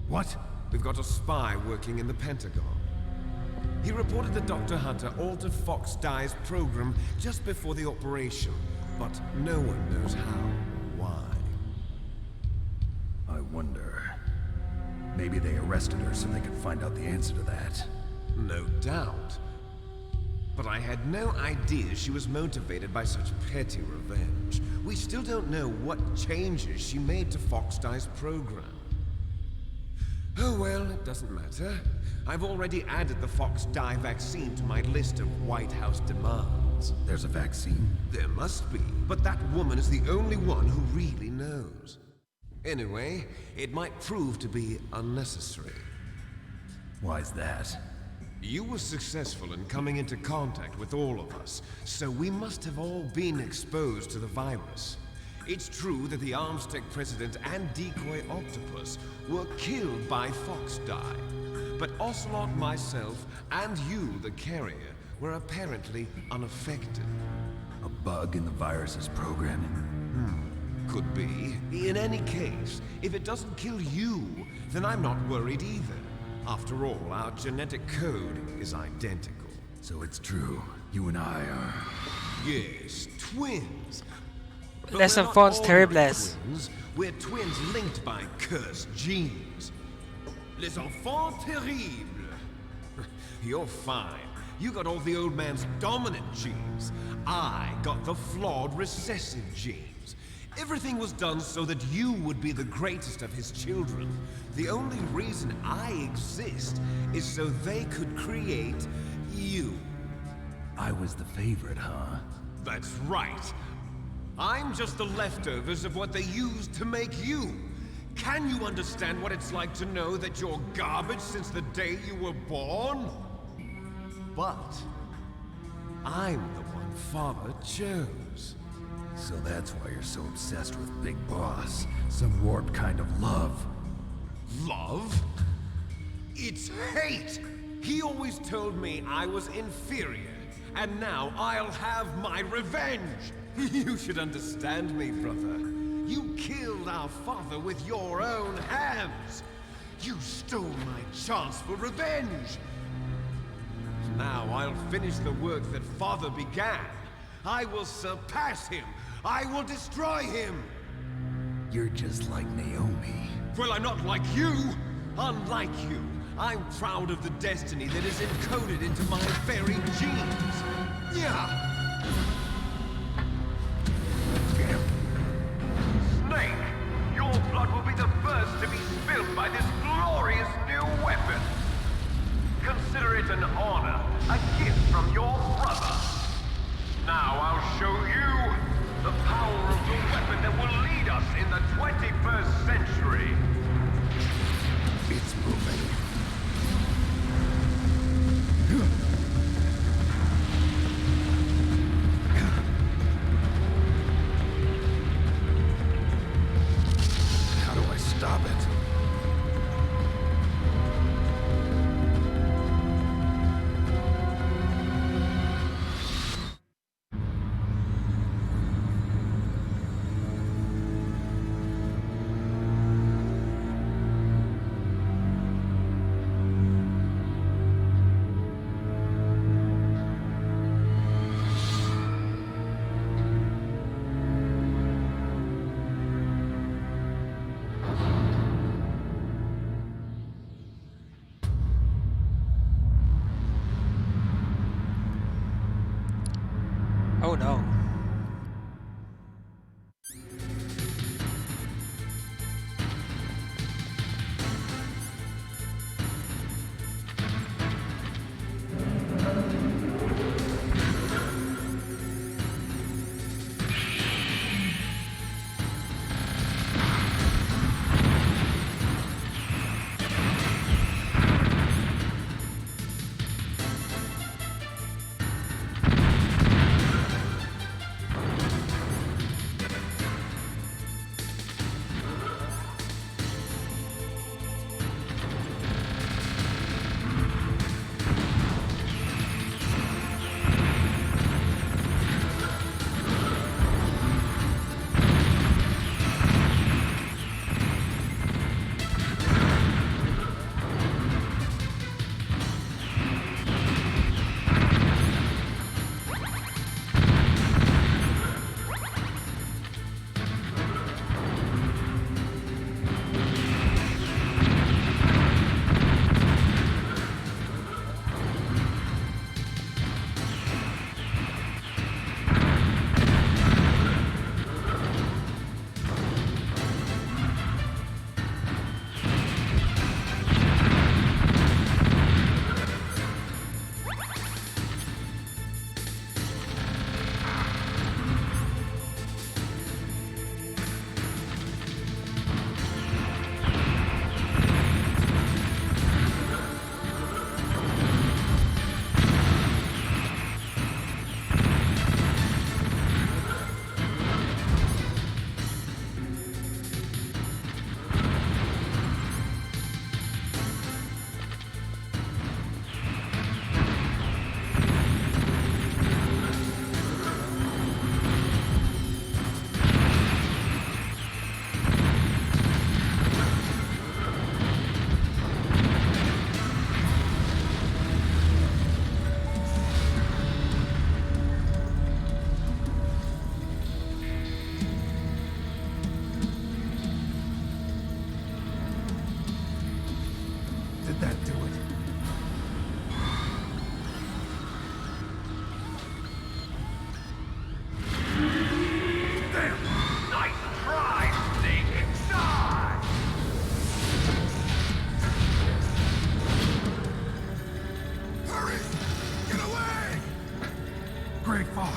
What? We've got a spy working in the Pentagon. He reported that Dr. Hunter altered Fox Die's program just before the operation, but no one knows how or why. I wonder... Maybe they arrested her so they could find out the answer to that. No doubt. But I had no idea she was motivated by such petty revenge. We still don't know what changes she made to Fox Die's program. Oh well, it doesn't matter. I've already added the Fox Die vaccine to my list of White House demands. There's a vaccine? There must be, but that woman is the only one who really knows. Anyway, it might prove to be unnecessary. Why's that? You were successful in coming into contact with all of us, so we must have all been exposed to the virus. It's true that the Armstech president and Decoy Octopus were killed by Fox Die, but Ocelot, myself, and you, the carrier, were apparently unaffected. A bug in the virus's programming? Could be. In any case, if it doesn't kill you, then I'm not worried either. After all, our genetic code is identical. So it's true. You and I are... Yes, twins. But Les we're not enfants all terribles. twins. We're twins linked by cursed genes. Les enfants terribles. You're fine. You got all the old man's dominant genes. I got the flawed recessive genes. Everything was done so that you would be the greatest of his children. The only reason I exist is so they could create you. I was the favorite, huh? That's right. I'm just the leftovers of what they used to make you. Can you understand what it's like to know that you're garbage since the day you were born? But I'm the one Father chose. So that's why you're so obsessed with Big Boss. Some warped kind of love. Love? It's hate! He always told me I was inferior, and now I'll have my revenge! You should understand me, brother. You killed our father with your own hands! You stole my chance for revenge! Now I'll finish the work that Father began. I will surpass him! I will destroy him! You're just like Naomi. Well, I'm not like you! Unlike you, I'm proud of the destiny that is encoded into my very genes! Yeah! Snake, your blood will be the first to be spilled by this glorious new weapon. Consider it an honor, a gift from your brother. Now I'll show you the power of the weapon that will lead us in the 21st century. It's moving. How do I stop it? Oh no.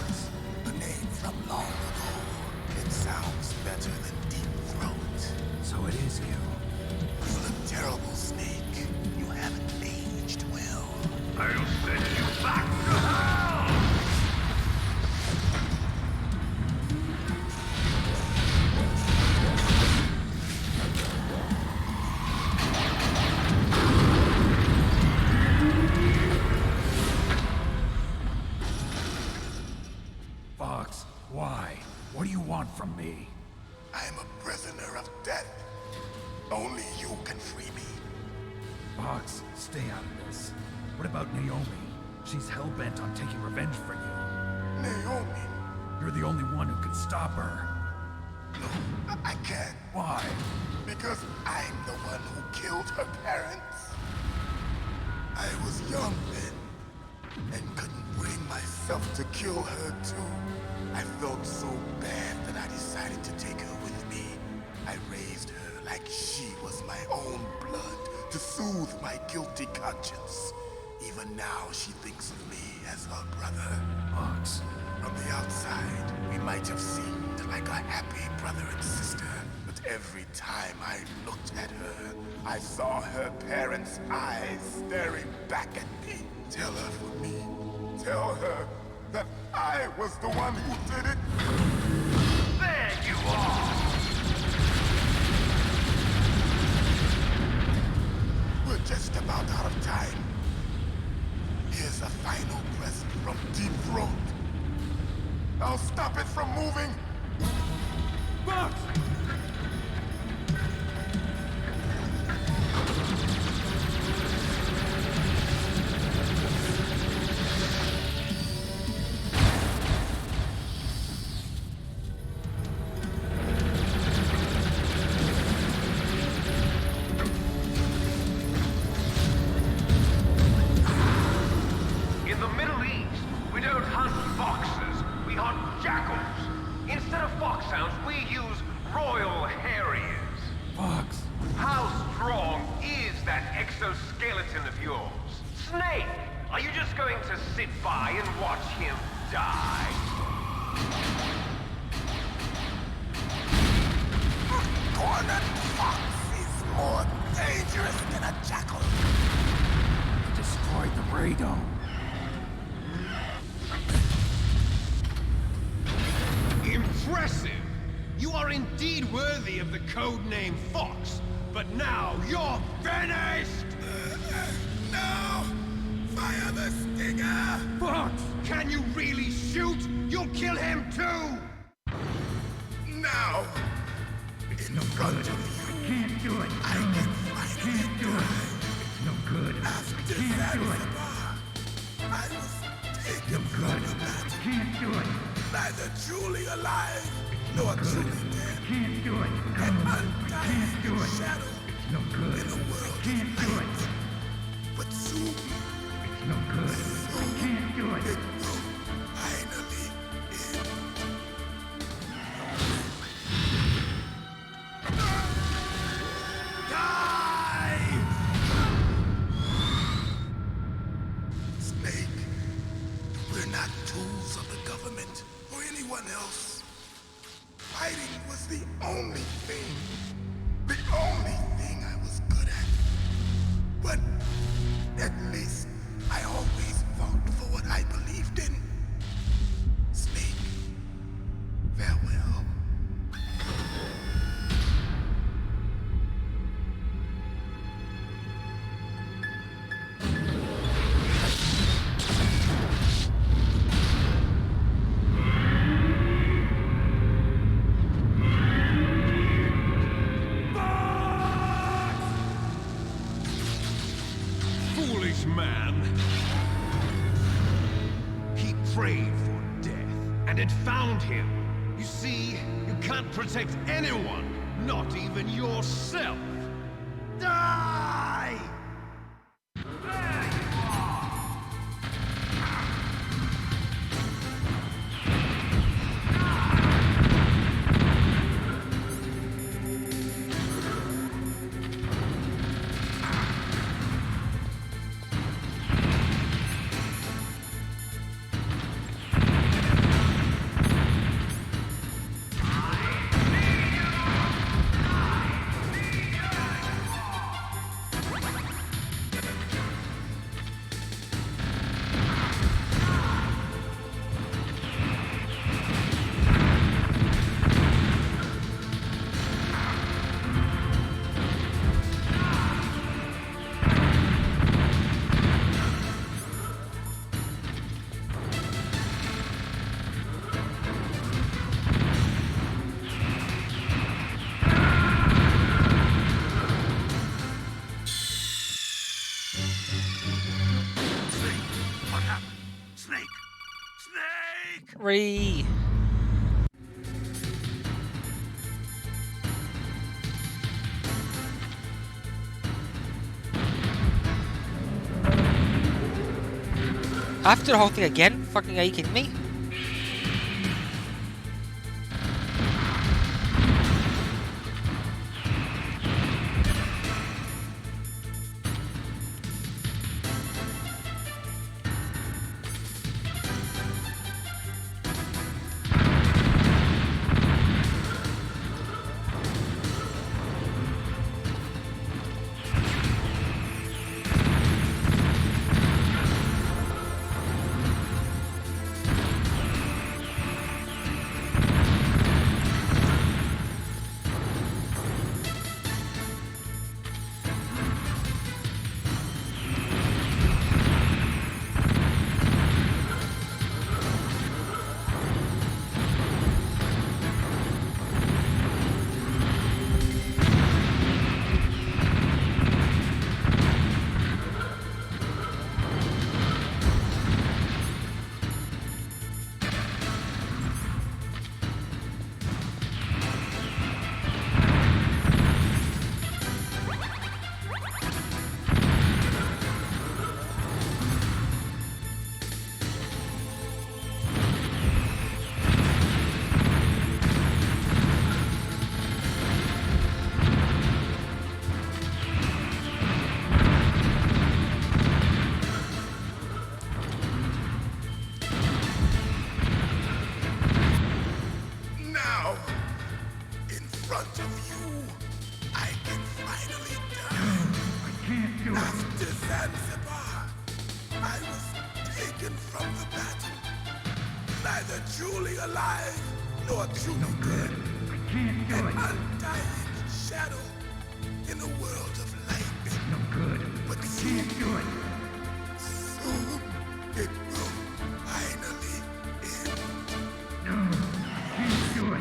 Fox, a name from long ago. It sounds better than Deep Throat. So it is you. You look terrible, Snake. You haven't aged well. I'll send you back to hell! Fox, why? What do you want from me? I'm a prisoner of death. Only you can free me. Fox, stay out of this. What about Naomi? She's hell-bent on taking revenge for you. Naomi? You're the only one who can stop her. No, I can't. Why? Because I'm the one who killed her parents. I was young then, and couldn't bring myself to kill her too. I felt so bad that I decided to take her with me. I raised her like she was my own blood to soothe my guilty conscience. Even now, she thinks of me as her brother. Fox. From the outside, we might have seemed like a happy brother and sister, but every time I looked at her, I saw her parents' eyes staring back at me. Tell her for me. Tell her that I was the one who did it. There you are! We're just about out of time. Here's a final present from Deep Throat. I'll stop it from moving. Fox! In the Middle East, we don't hunt foxes, we hunt jackals. Instead of foxhounds, we use royal harriers. Fox! How strong is that exoskeleton of yours? Snake, are you just going to sit by and watch him die? A cornered fox is more dangerous than a jackal. You destroyed the radome. Impressive! You are indeed worthy of the codename Fox, but now you're finished! No! Fire the stinger! Fox! Can you really shoot? You'll kill him too! Now! In front of you. Can't do it. I can finally do it. It's no good. After Zanzibar, I was taken from the magic. Can't do it. Neither truly alive, nor truly dead. Can't do it. An undying shadow. It's no good. In a world can't do it. But soon, it's no good. I can't do it. It will finally end. Die! Snake, we're not tools of the government or anyone else. Fighting was the only thing I was good at. But at least I always fought for what I believed in. Snake, farewell. Foolish man. He prayed for death, and it found him. You see, you can't protect anyone, not even yourself. Die! There you are! Ree. I have to do the whole thing again? Fucking are you kidding me? Now, in front of you, I can finally die. I can't do it. After Zanzibar, I was taken from the battle. Neither truly alive nor truly dead. I can't do it. An undying shadow in a world of light. No good. But soon, do it. Soon it will finally end. No. Do it.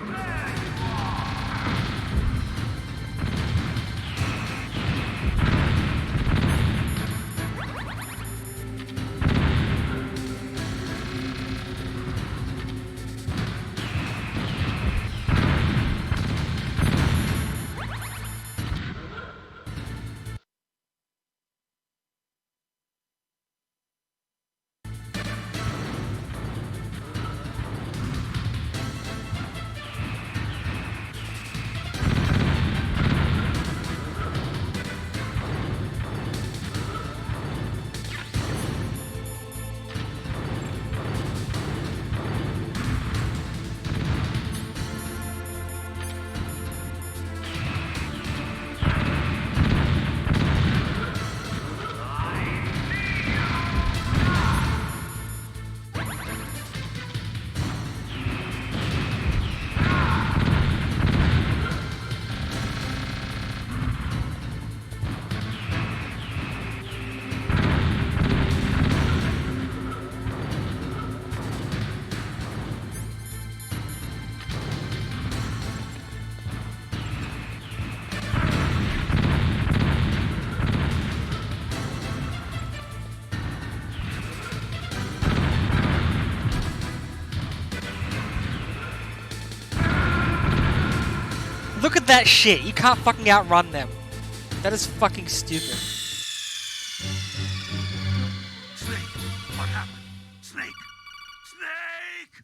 Look at that shit. You can't fucking outrun them. That is fucking stupid. Snake, what happened? Snake! Snake!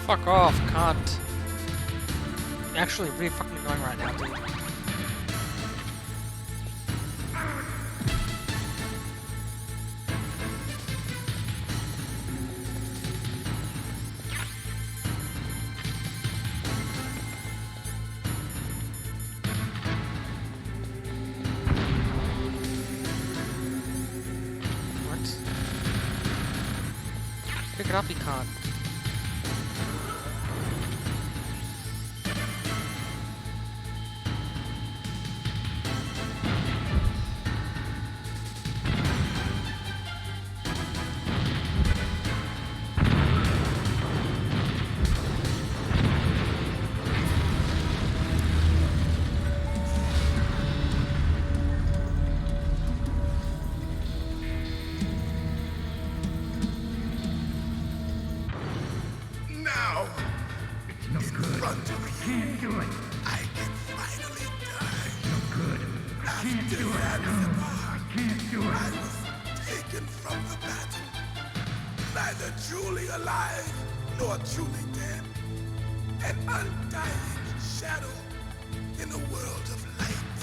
Fuck off, cunt. You're actually really fucking annoying right now, dude. What? Pick it up, you can't. Now, in front of you, I can finally die. After Zanzibar, I was taken from the battle, neither truly alive nor truly dead, an undying shadow in a world of light.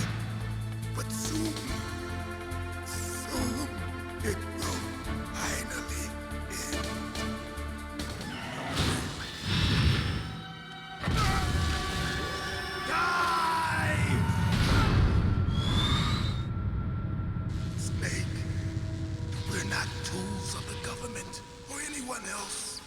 But soon, it will finally end. Snake, we're not tools of the government or anyone else.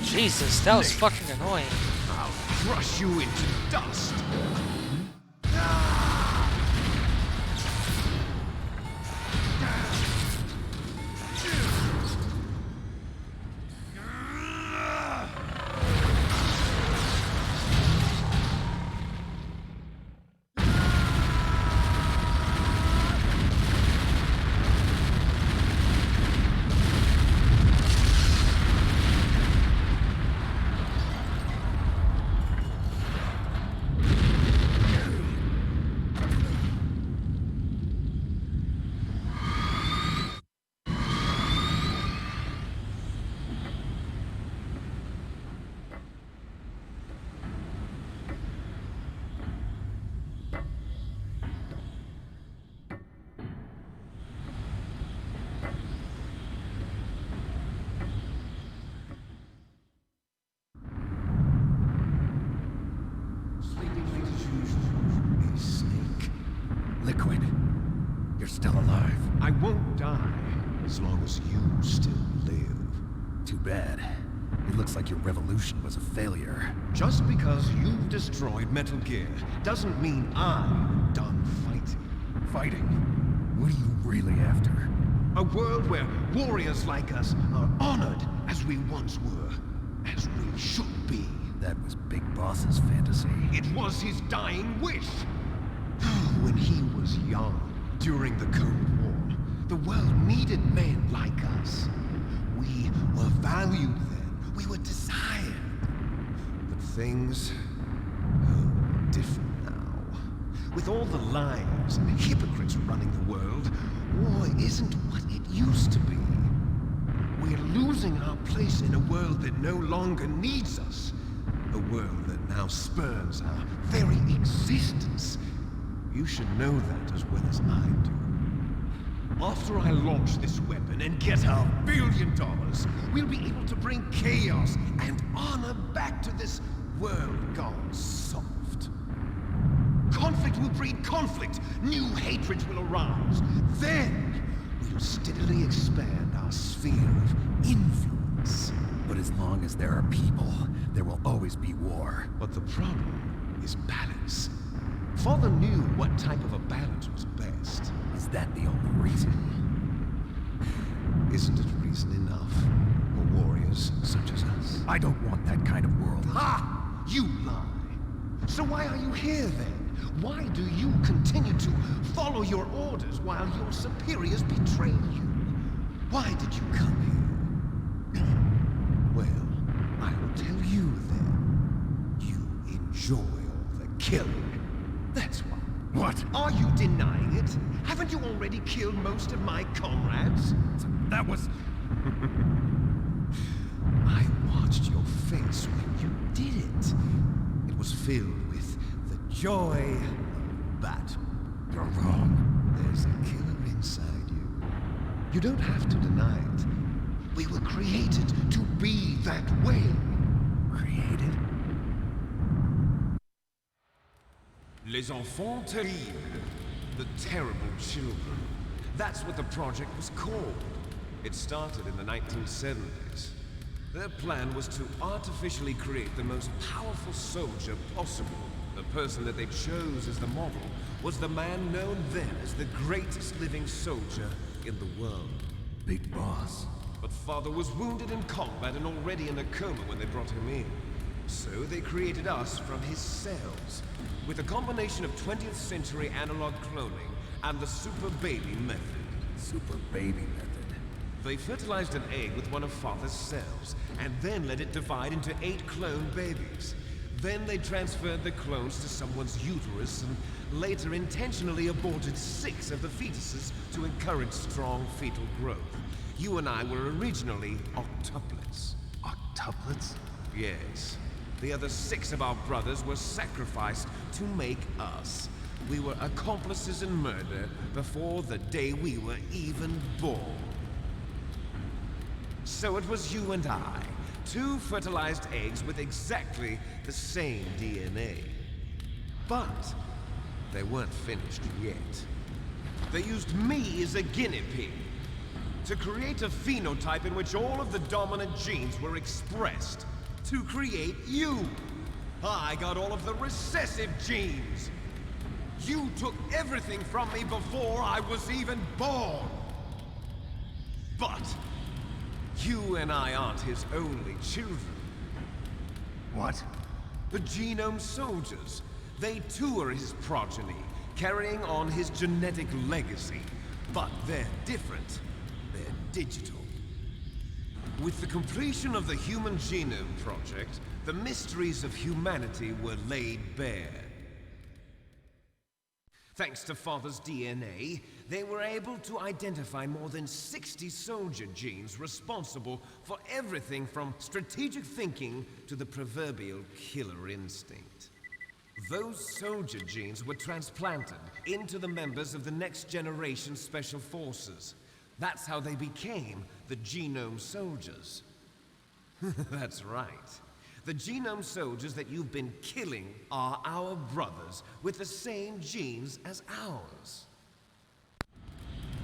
Jesus, that was fucking annoying. I'll crush you into dust. Liquid, you're still alive. I won't die as long as you still live. Too bad. It looks like your revolution was a failure. Just because you've destroyed Metal Gear doesn't mean I'm done fighting. Fighting? What are you really after? A world where warriors like us are honored as we once were, as we should be. That was Big Boss's fantasy. It was his dying wish. when he was young, during the Cold War, the world needed men like us. We were valued then. We were desired. But things are different now. With all the lies and hypocrites running the world, war isn't what it used to be. We're losing our place in a world that no longer needs us. A world that now spurns our very existence. You should know that as well as I do. After I launch this weapon and get $1 billion, we'll be able to bring chaos and honor back to this world gone soft. Conflict will breed conflict. New hatreds will arise. Then we'll steadily expand our sphere of influence. But as long as there are people, there will always be war. But the problem is balance. Father knew what type of a balance was best. Is that the only reason? Isn't it reason enough for warriors such as us? I don't want that kind of world. Ha! You lie! So why are you here then? Why do you continue to follow your orders while your superiors betray you? Why did you come here? Well, I will tell you then. You enjoy all the killing. That's why. What? Are you denying it? Haven't you already killed most of my comrades? That was... I watched your face when you did it. It was filled with the joy of battle. You're wrong. There's a killer inside you. You don't have to deny it. We were created to be that way. Created? Les enfants terribles. The terrible children. That's what the project was called. It started in the 1970s. Their plan was to artificially create the most powerful soldier possible. The person that they chose as the model was the man known then as the greatest living soldier in the world. Big Boss. But Father was wounded in combat and already in a coma when they brought him in. So they created us from his cells, with a combination of 20th century analog cloning and the super baby method. Super baby method. They fertilized an egg with one of Father's cells, and then let it divide into 8 clone babies. Then they transferred the clones to someone's uterus, and later intentionally aborted 6 of the fetuses to encourage strong fetal growth. You and I were originally octuplets. Octuplets? Yes. The other 6 of our brothers were sacrificed to make us. We were accomplices in murder before the day we were even born. So it was you and I, 2 fertilized eggs with exactly the same DNA. But they weren't finished yet. They used me as a guinea pig to create a phenotype in which all of the dominant genes were expressed. To create you. I got all of the recessive genes. You took everything from me before I was even born. But you and I aren't his only children. What? The Genome Soldiers. They too are his progeny, carrying on his genetic legacy. But they're different. They're digital. With the completion of the Human Genome Project, the mysteries of humanity were laid bare. Thanks to Father's DNA, they were able to identify more than 60 soldier genes responsible for everything from strategic thinking to the proverbial killer instinct. Those soldier genes were transplanted into the members of the next generation Special Forces. That's how they became the Genome Soldiers. That's right. The Genome Soldiers that you've been killing are our brothers with the same genes as ours.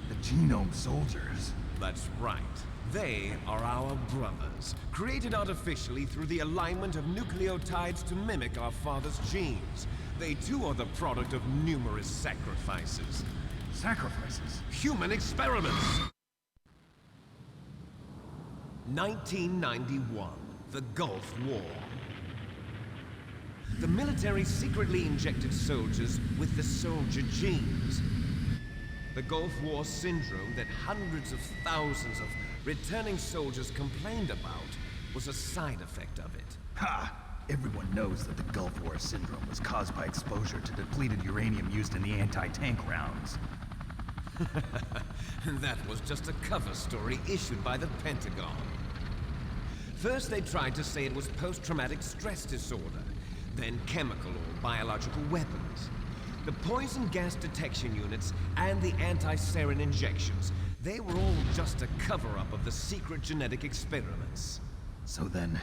The Genome Soldiers? That's right. They are our brothers, created artificially through the alignment of nucleotides to mimic our father's genes. They too are the product of numerous sacrifices. Sacrifices? Human experiments! 1991, the Gulf War. The military secretly injected soldiers with the soldier genes. The Gulf War syndrome that hundreds of thousands of returning soldiers complained about was a side effect of it. Ha! Everyone knows that the Gulf War syndrome was caused by exposure to depleted uranium used in the anti-tank rounds. That was just a cover story issued by the Pentagon. First they tried to say it was post-traumatic stress disorder, then chemical or biological weapons. The poison gas detection units and the anti-sarin injections, they were all just a cover-up of the secret genetic experiments. So then,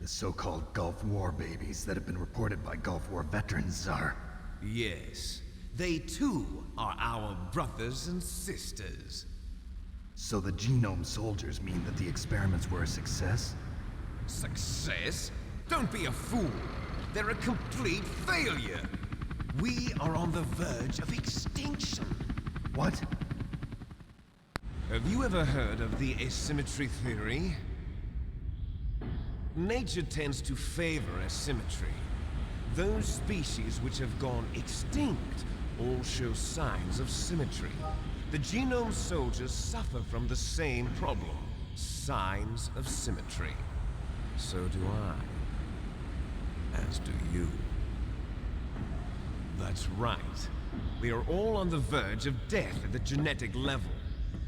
the so-called Gulf War babies that have been reported by Gulf War veterans are... Yes. They too are our brothers and sisters. So the genome soldiers mean that the experiments were a success? Success? Don't be a fool. They're a complete failure. We are on the verge of extinction. What? Have you ever heard of the asymmetry theory? Nature tends to favor asymmetry. Those species which have gone extinct all show signs of symmetry. The genome soldiers suffer from the same problem, signs of symmetry. So do I. As do you. That's right. We are all on the verge of death at the genetic level.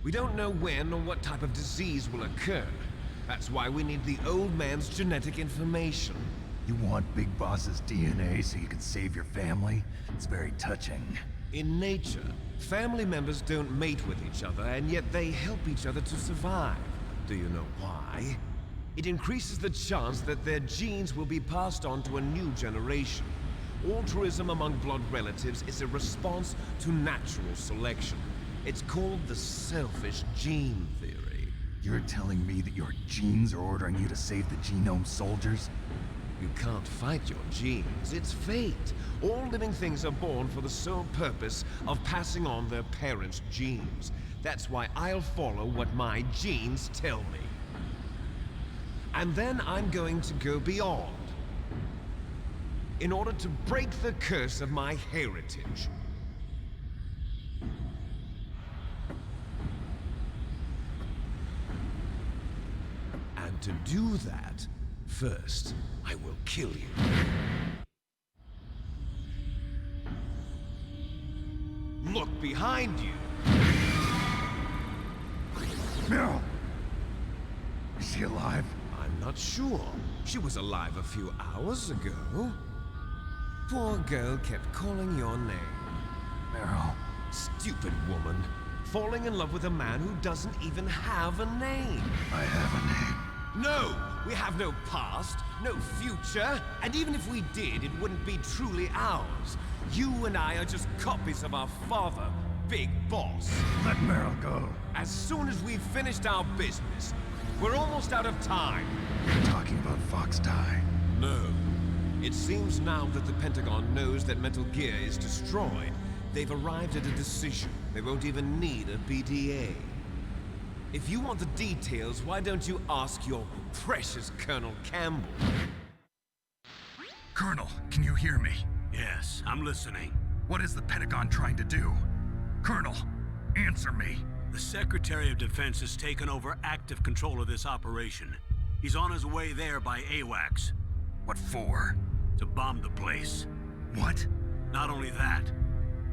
We don't know when or what type of disease will occur. That's why we need the old man's genetic information. You want Big Boss's DNA so you can save your family? It's very touching. In nature, family members don't mate with each other, and yet they help each other to survive. Do you know why? It increases the chance that their genes will be passed on to a new generation. Altruism among blood relatives is a response to natural selection. It's called the selfish gene theory. You're telling me that your genes are ordering you to save the genome soldiers? You can't fight your genes. It's fate. All living things are born for the sole purpose of passing on their parents' genes. That's why I'll follow what my genes tell me. And then I'm going to go beyond. In order to break the curse of my heritage. And to do that, first, I will kill you. Look behind you! Meryl! Is she alive? I'm not sure. She was alive a few hours ago. Poor girl kept calling your name. Meryl. Stupid woman. Falling in love with a man who doesn't even have a name. I have a name. No! We have no past, no future, and even if we did, it wouldn't be truly ours. You and I are just copies of our father, Big Boss. Let Meryl go. As soon as we've finished our business, we're almost out of time. You're talking about Fox Die. No. It seems now that the Pentagon knows that Metal Gear is destroyed. They've arrived at a decision. They won't even need a BDA. If you want the details, why don't you ask your precious Colonel Campbell? Colonel, can you hear me? Yes, I'm listening. What is the Pentagon trying to do? Colonel, answer me. The Secretary of Defense has taken over active control of this operation. He's on his way there by AWACS. What for? To bomb the place. What? Not only that,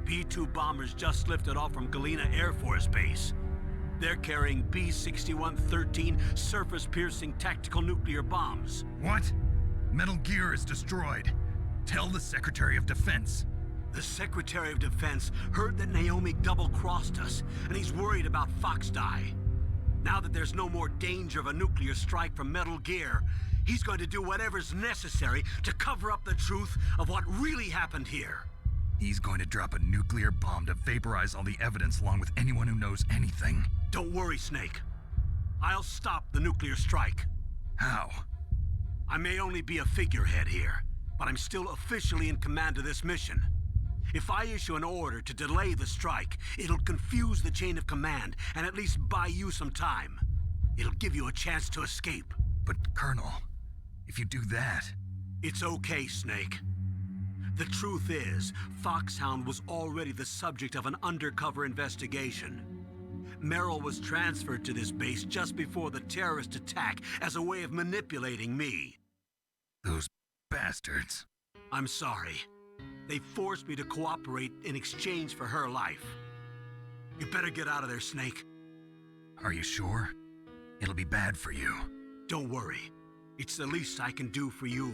B-2 bombers just lifted off from Galena Air Force Base. They're carrying B-6113 surface-piercing tactical nuclear bombs. What? Metal Gear is destroyed. Tell the Secretary of Defense. The Secretary of Defense heard that Naomi double-crossed us, and he's worried about Fox Die. Now that there's no more danger of a nuclear strike from Metal Gear, he's going to do whatever's necessary to cover up the truth of what really happened here. He's going to drop a nuclear bomb to vaporize all the evidence along with anyone who knows anything. Don't worry, Snake. I'll stop the nuclear strike. How? I may only be a figurehead here, but I'm still officially in command of this mission. If I issue an order to delay the strike, it'll confuse the chain of command and at least buy you some time. It'll give you a chance to escape. But, Colonel, if you do that... It's okay, Snake. The truth is, Foxhound was already the subject of an undercover investigation. Merrill was transferred to this base just before the terrorist attack as a way of manipulating me. Those bastards. I'm sorry. They forced me to cooperate in exchange for her life. You better get out of there, Snake. Are you sure? It'll be bad for you. Don't worry. It's the least I can do for you,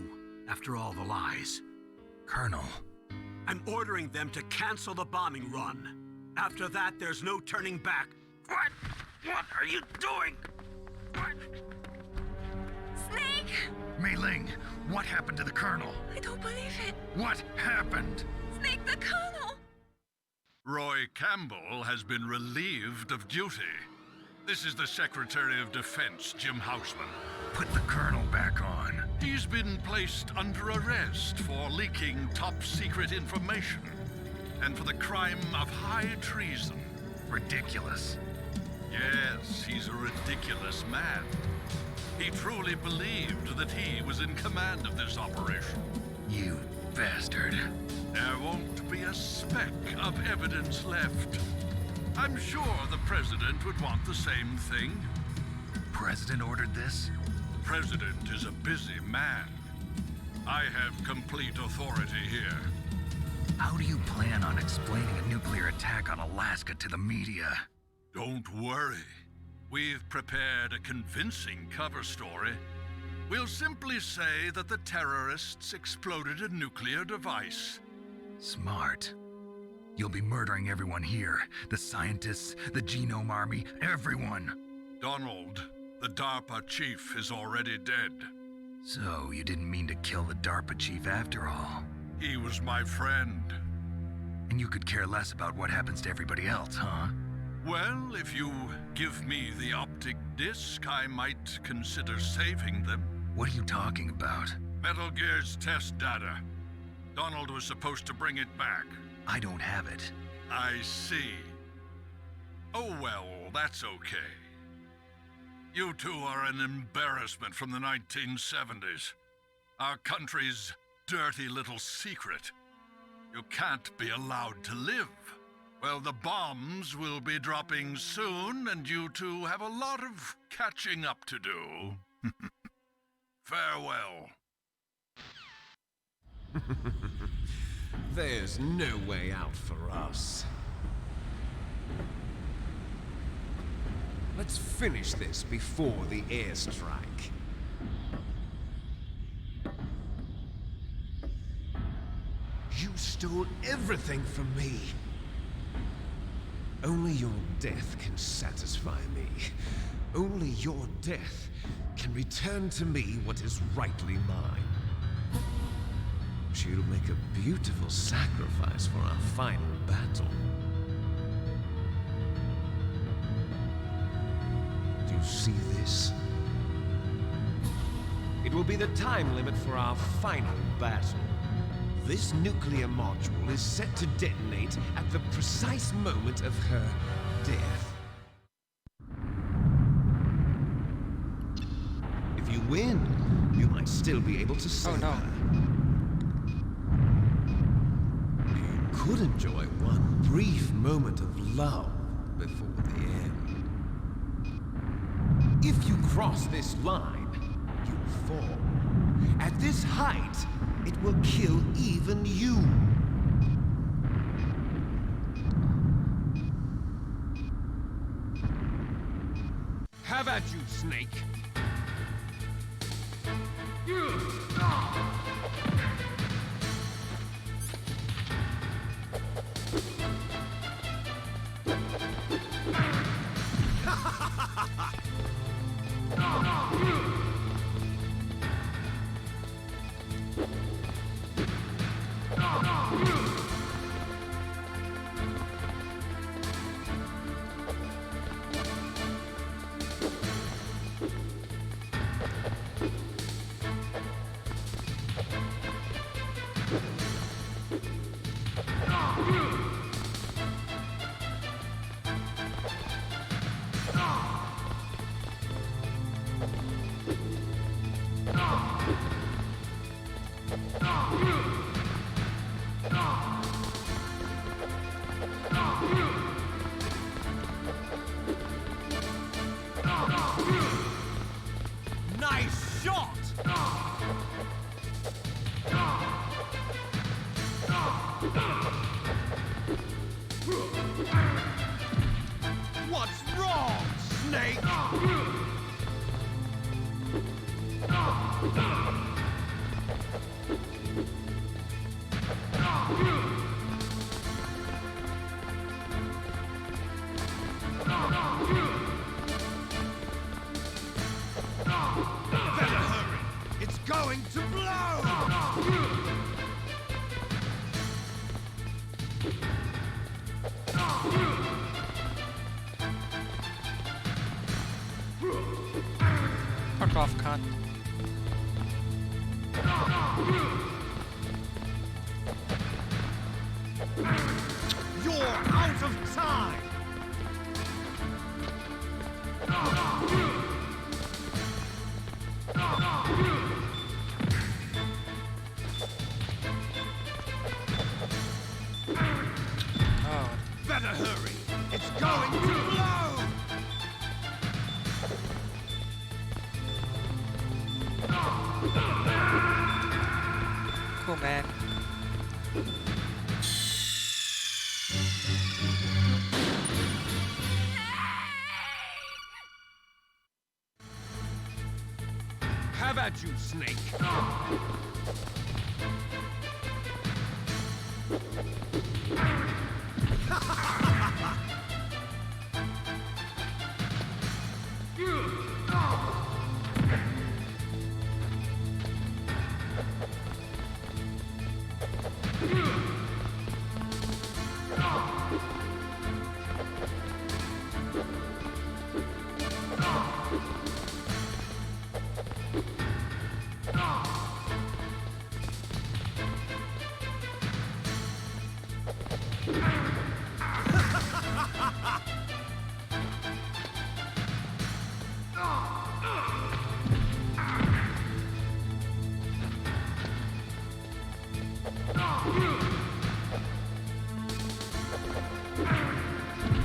after all the lies. Colonel. I'm ordering them to cancel the bombing run. After that, there's no turning back. What? What are you doing? What? Snake! Mei Ling, what happened to the Colonel? I don't believe it. What happened? Snake, the Colonel! Roy Campbell has been relieved of duty. This is the Secretary of Defense, Jim Houseman. Put the Colonel back on. He's been placed under arrest for leaking top-secret information and for the crime of high treason. Ridiculous. Yes, he's a ridiculous man. He truly believed that he was in command of this operation. You bastard. There won't be a speck of evidence left. I'm sure the President would want the same thing. President ordered this? President is a busy man. I have complete authority here. How do you plan on explaining a nuclear attack on Alaska to the media? Don't worry. We've prepared a convincing cover story. We'll simply say that the terrorists exploded a nuclear device. Smart. You'll be murdering everyone here. The scientists, the Genome Army, everyone. Donald, the DARPA chief, is already dead. So, you didn't mean to kill the DARPA chief after all. He was my friend. And you could care less about what happens to everybody else, huh? Well, if you give me the optic disc, I might consider saving them. What are you talking about? Metal Gear's test data. Donald was supposed to bring it back. I don't have it. I see. Oh well, that's okay. You two are an embarrassment from the 1970s. Our country's dirty little secret. You can't be allowed to live. Well, the bombs will be dropping soon, and you two have a lot of catching up to do. Farewell. There's no way out for us. Let's finish this before the airstrike. You stole everything from me. Only your death can satisfy me. Only your death can return to me what is rightly mine. She'll make a beautiful sacrifice for our final battle. Do you see this? It will be the time limit for our final battle. This nuclear module is set to detonate at the precise moment of her death. If you win, you might still be able to save her. You could enjoy one brief moment of love before the end. If you cross this line, you'll fall. At this height, it will kill even you. Have at you, Snake. Fuck off, cunt. You're out of time! Oh. Better hurry! It's going to blow! Cool, man. How about you, Snake?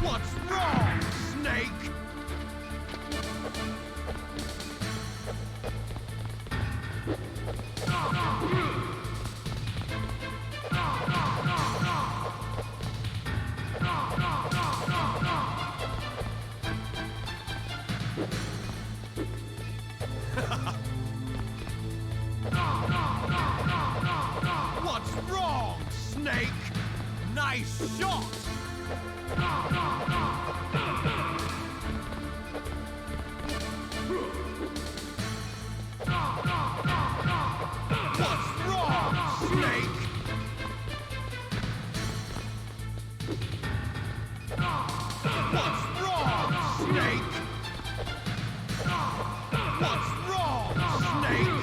What's wrong, Snake? What's wrong, Snake? Nice shot! What's wrong, Snake? What's wrong, Snake? What's wrong, Snake?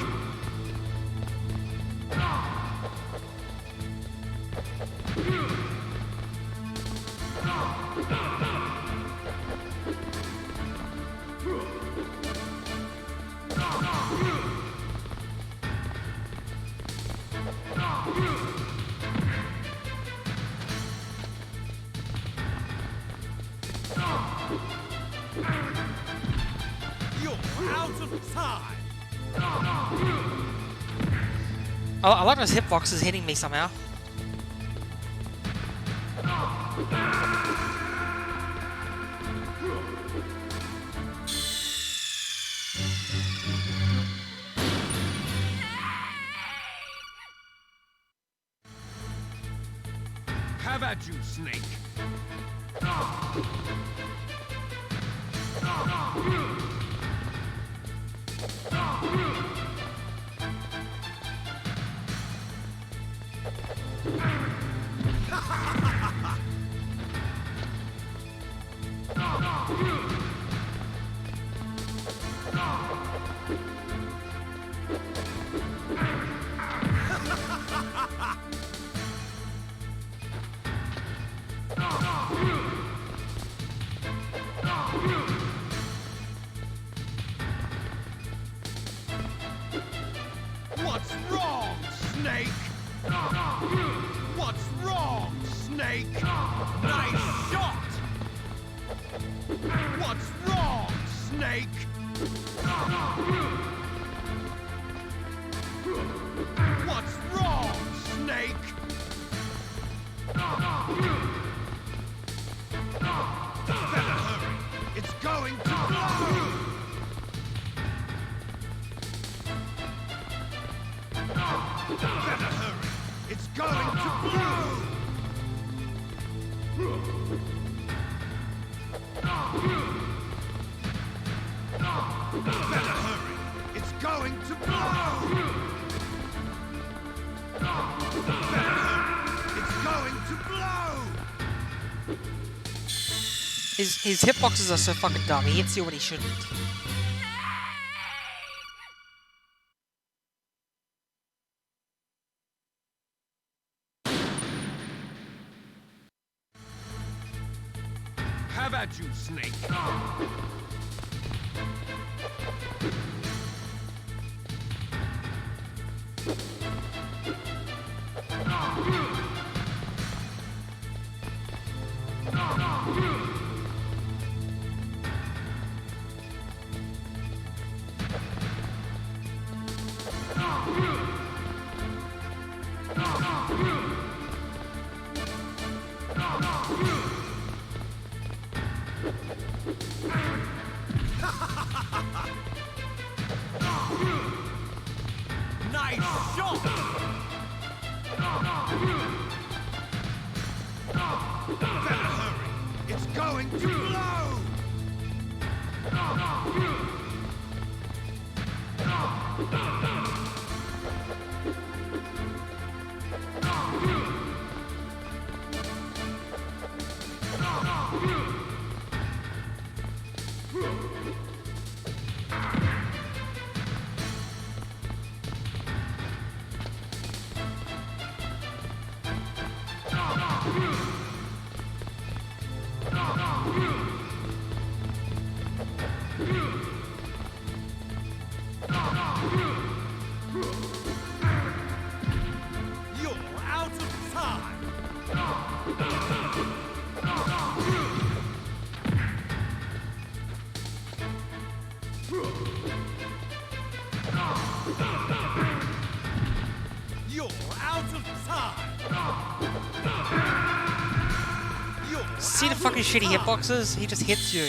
You're out of time! I like those hitboxes hitting me somehow. How about you, Snake? What's wrong, Snake? What's wrong, Snake? Nice shot! What's wrong, Snake? What's wrong, Snake? Better hurry! It's going to blow! Better hurry! It's going to blow! Better hurry! It's going to blow! His hitboxes are so fucking dumb. He hits you when he shouldn't. Have at you, Snake. Nice shot! Better hurry. It's going to blow! You're out of time! You're out of time! See the fucking shitty hitboxes? He just hits you.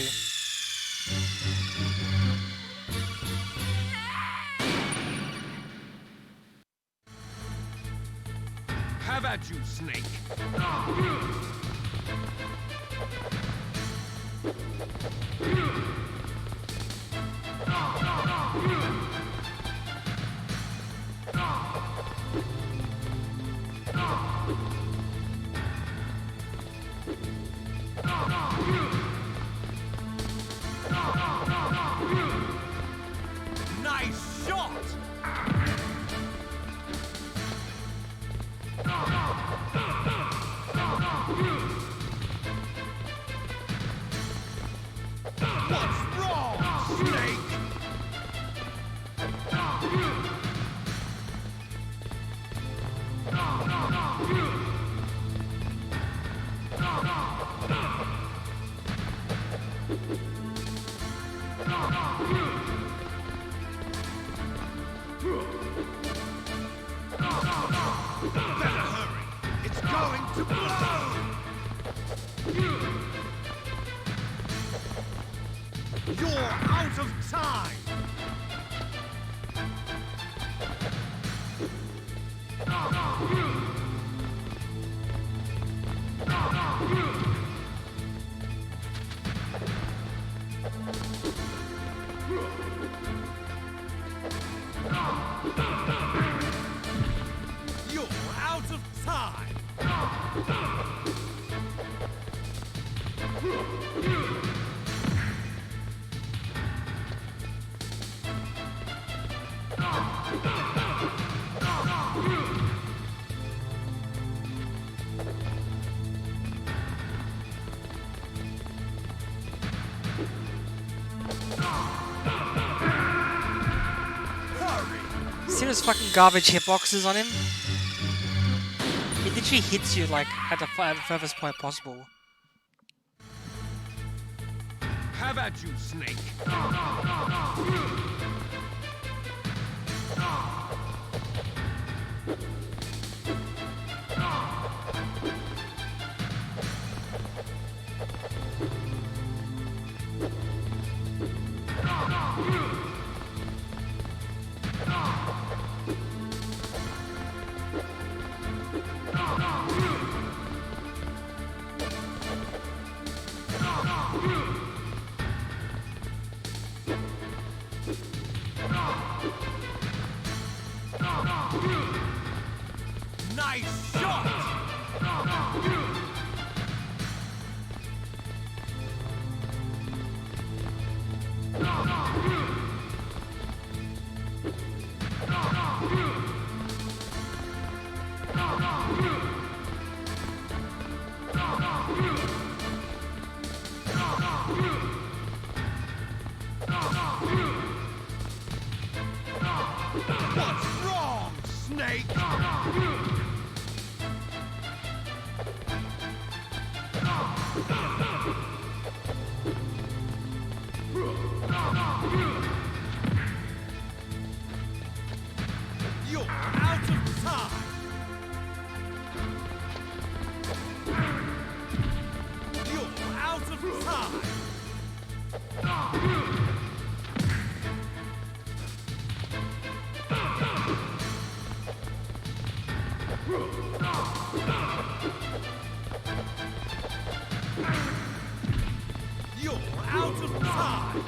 Have at you, Snake. Nice shot! What's wrong, Snake? Better hurry. It's going to blow! You're out of time! You're out of time! See those fucking garbage hitboxes on him? He literally hits you like at the furthest point possible. Have at you, Snake. Nice shot! You're out of time!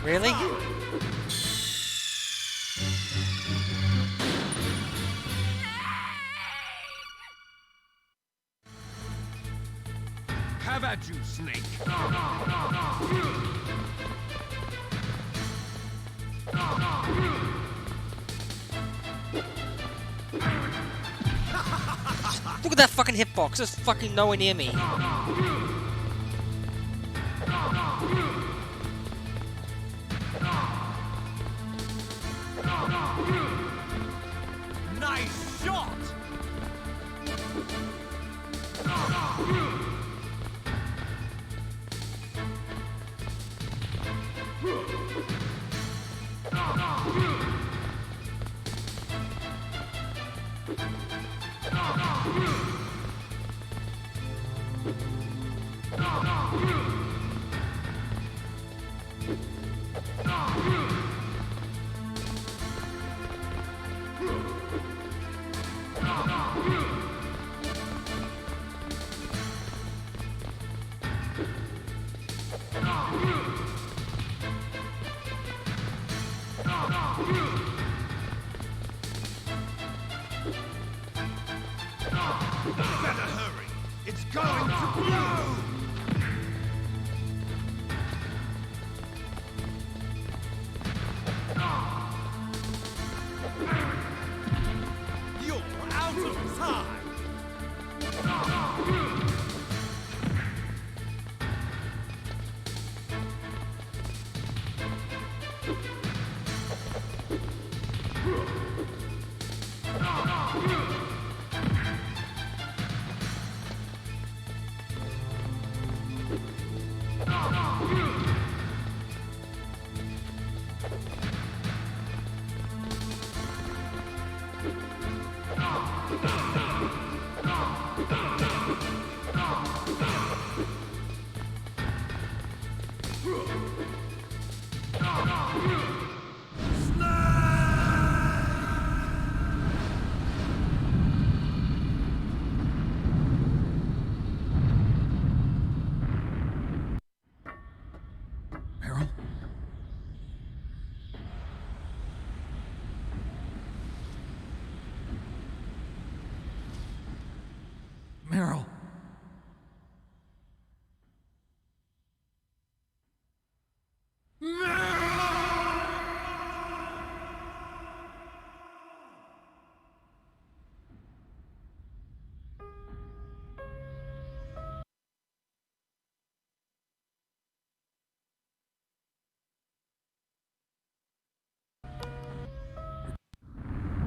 Really? Have at you, Snake. Look at that fucking hitbox. There's fucking nowhere near me. Nice shot! Better hurry. It's going to blow. You're out of time! Meryl? Meryl.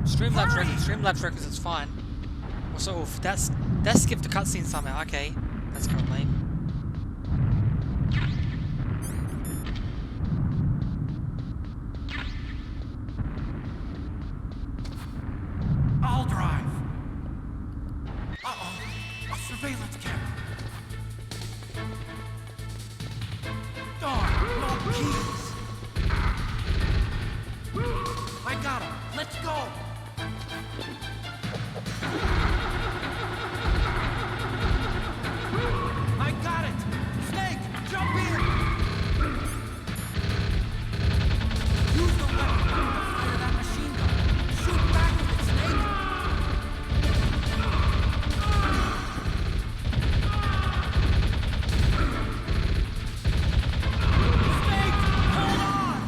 Streamlabs records it's fine. Well, sort of, that skipped the cutscene somehow. Okay, that's kind of lame. I'll drive! Uh-oh! A surveillance camera! Darn, no keys! I got him! Let's go! I got it! Snake, jump in! Use the weapon to fire that machine gun. Shoot back with it, Snake! Snake, hold on!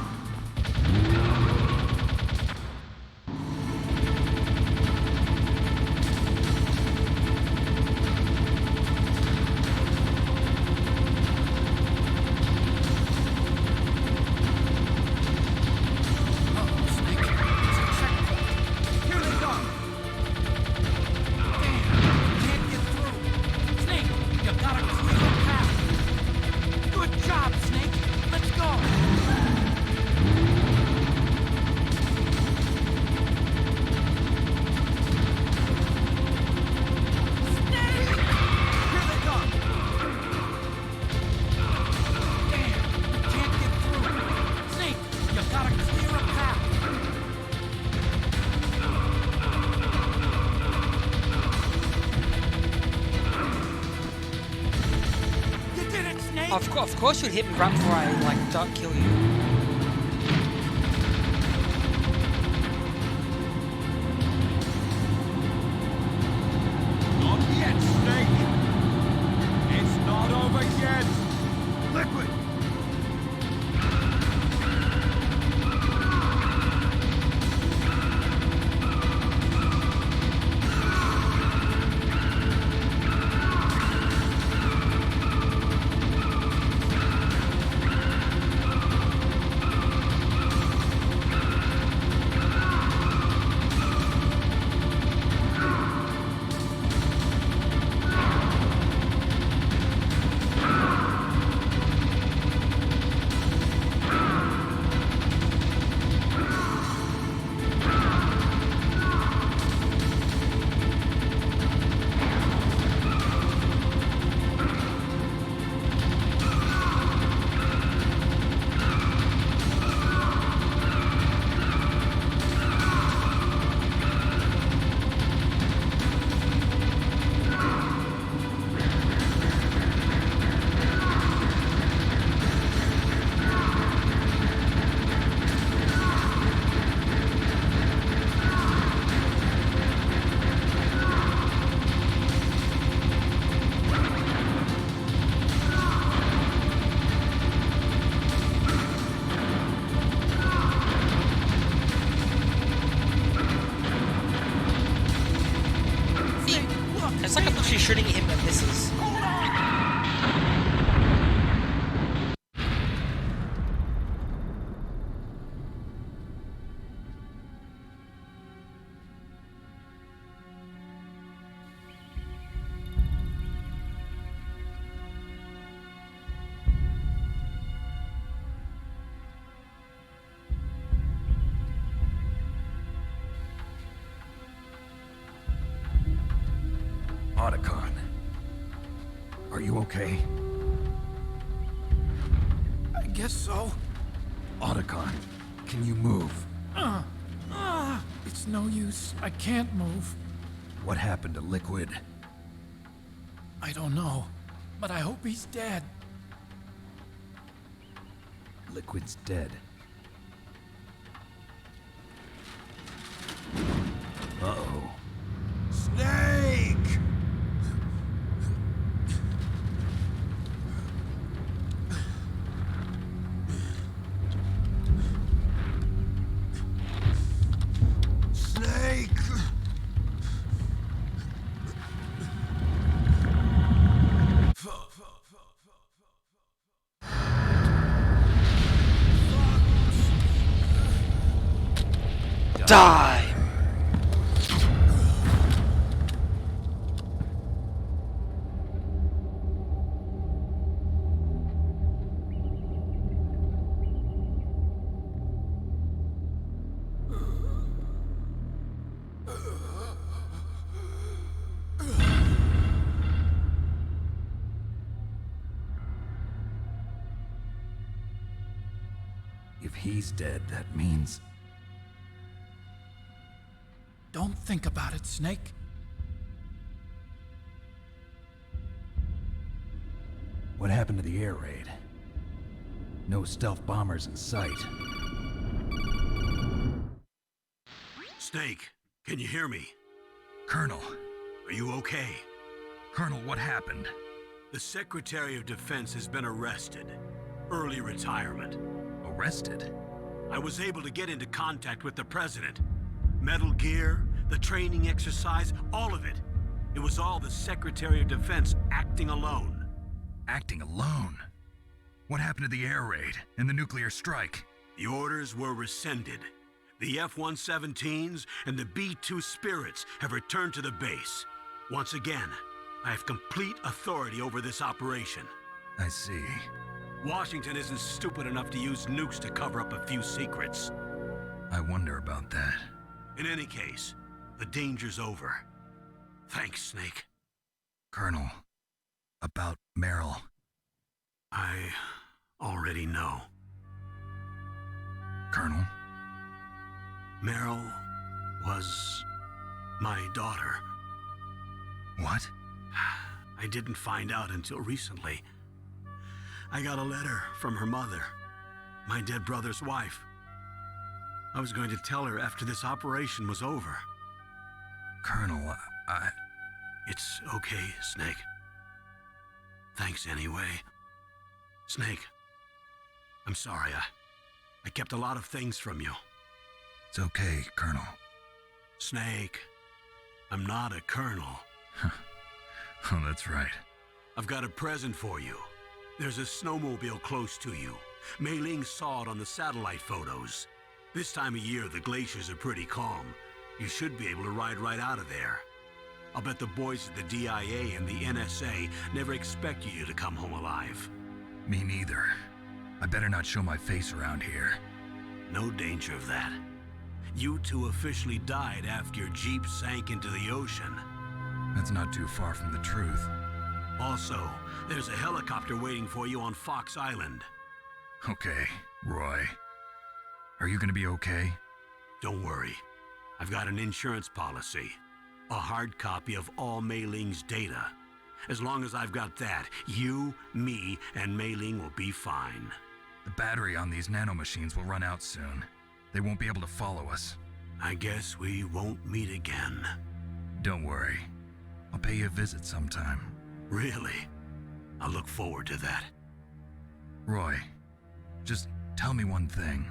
Of course you'd hit me right before I, like, don't kill you. Not yet, Snake! It's not over yet! Liquid! It's like I'm literally shooting at him and misses. Otacon. Are you okay? I guess so. Otacon, can you move? It's no use. I can't move. What happened to Liquid? I don't know, but I hope he's dead. Liquid's dead. Uh-oh. Snake! Snake! Die! If he's dead, that means... Don't think about it, Snake. What happened to the air raid? No stealth bombers in sight. Snake, can you hear me? Colonel. Are you okay? Colonel, what happened? The Secretary of Defense has been arrested. Early retirement. Arrested? I was able to get into contact with the President. Metal Gear, the training exercise, all of it. It was all the Secretary of Defense acting alone. Acting alone? What happened to the air raid and the nuclear strike? The orders were rescinded. The F-117s and the B-2 Spirits have returned to the base. Once again, I have complete authority over this operation. I see. Washington isn't stupid enough to use nukes to cover up a few secrets. I wonder about that. In any case, the danger's over. Thanks, Snake. Colonel, about Meryl. I already know. Colonel? Meryl was my daughter. What? I didn't find out until recently. I got a letter from her mother, my dead brother's wife. I was going to tell her after this operation was over. Colonel, It's okay, Snake. Thanks anyway. Snake, I'm sorry. I kept a lot of things from you. It's okay, Colonel. Snake, I'm not a colonel. Oh, that's right. I've got a present for you. There's a snowmobile close to you. Mei Ling saw it on the satellite photos. This time of year, the glaciers are pretty calm. You should be able to ride right out of there. I'll bet the boys at the DIA and the NSA never expect you to come home alive. Me neither. I better not show my face around here. No danger of that. You two officially died after your Jeep sank into the ocean. That's not too far from the truth. Also, there's a helicopter waiting for you on Fox Island. Okay, Roy. Are you gonna be okay? Don't worry. I've got an insurance policy. A hard copy of all Mei Ling's data. As long as I've got that, you, me, and Mei Ling will be fine. The battery on these nanomachines will run out soon. They won't be able to follow us. I guess we won't meet again. Don't worry. I'll pay you a visit sometime. Really? I look forward to that. Roy, just tell me one thing.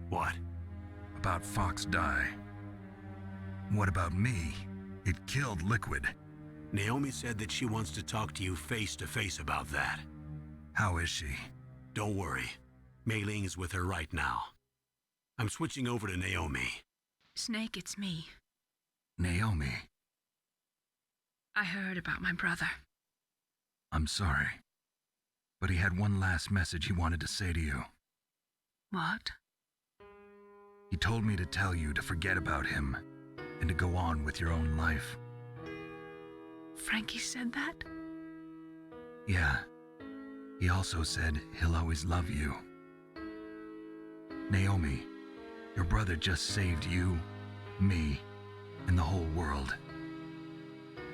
What? About Fox Die. What about me? It killed Liquid. Naomi said that she wants to talk to you face to face about that. How is she? Don't worry. Mei Ling is with her right now. I'm switching over to Naomi. Snake, it's me. Naomi. I heard about my brother. I'm sorry. But he had one last message he wanted to say to you. What? He told me to tell you to forget about him and to go on with your own life. Frankie said that? Yeah. He also said he'll always love you. Naomi, your brother just saved you, me, and the whole world.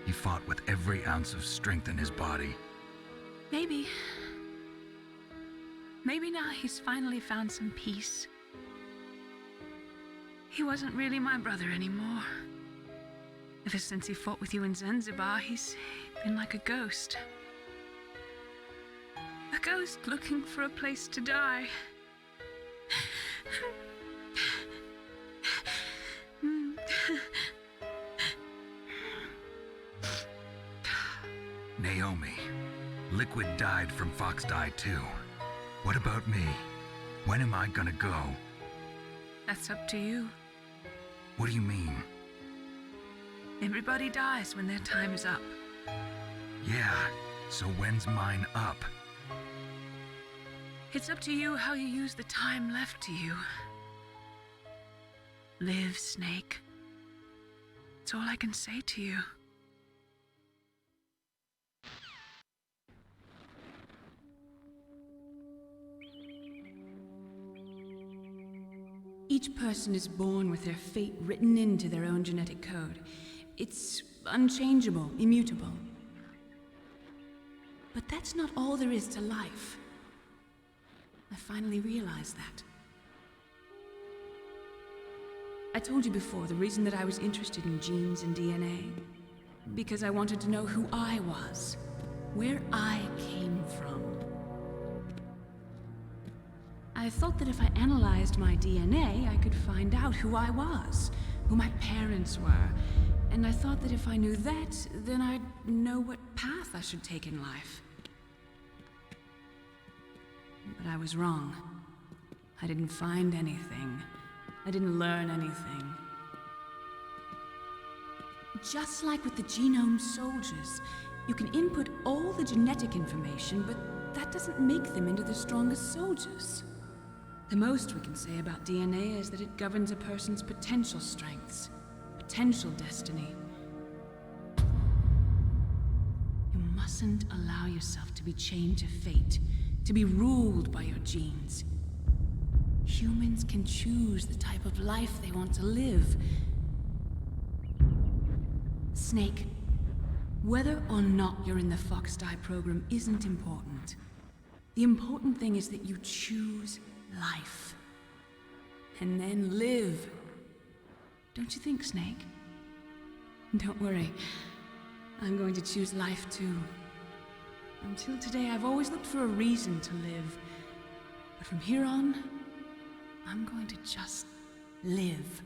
He fought with every ounce of strength in his body. Maybe. Maybe now he's finally found some peace. He wasn't really my brother anymore. Ever since he fought with you in Zanzibar, he's been like a ghost. A ghost looking for a place to die. Naomi, Liquid died from Fox Die too. What about me? When am I gonna go? That's up to you. What do you mean? Everybody dies when their time is up. Yeah, so when's mine up? It's up to you how you use the time left to you. Live, Snake. That's all I can say to you. Each person is born with their fate written into their own genetic code. It's unchangeable, immutable. But that's not all there is to life. I finally realized that. I told you before the reason that I was interested in genes and DNA. Because I wanted to know who I was, where I came from. I thought that if I analyzed my DNA, I could find out who I was, who my parents were, and I thought that if I knew that, then I'd know what path I should take in life. But I was wrong. I didn't find anything. I didn't learn anything. Just like with the genome soldiers, you can input all the genetic information, but that doesn't make them into the strongest soldiers. The most we can say about DNA is that it governs a person's potential strengths, potential destiny. You mustn't allow yourself to be chained to fate, to be ruled by your genes. Humans can choose the type of life they want to live. Snake, whether or not you're in the Fox Die program isn't important. The important thing is that you choose life. And then live. Don't you think, Snake? Don't worry. I'm going to choose life too. Until today, I've always looked for a reason to live. But from here on, I'm going to just live.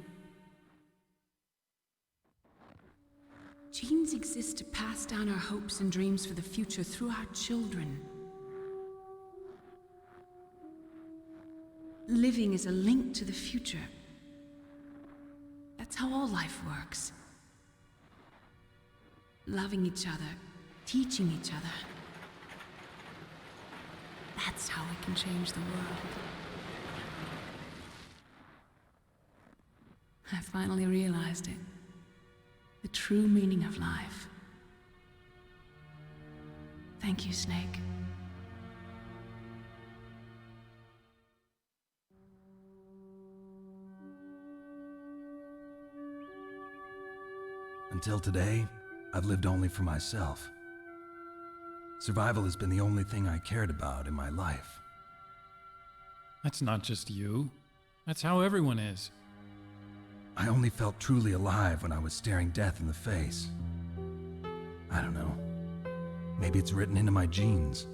Genes exist to pass down our hopes and dreams for the future through our children. Living is a link to the future. That's how all life works. Loving each other, teaching each other. That's how we can change the world. I finally realized it. The true meaning of life. Thank you, Snake. Until today, I've lived only for myself. Survival has been the only thing I cared about in my life. That's not just you. That's how everyone is. I only felt truly alive when I was staring death in the face. I don't know. Maybe it's written into my genes.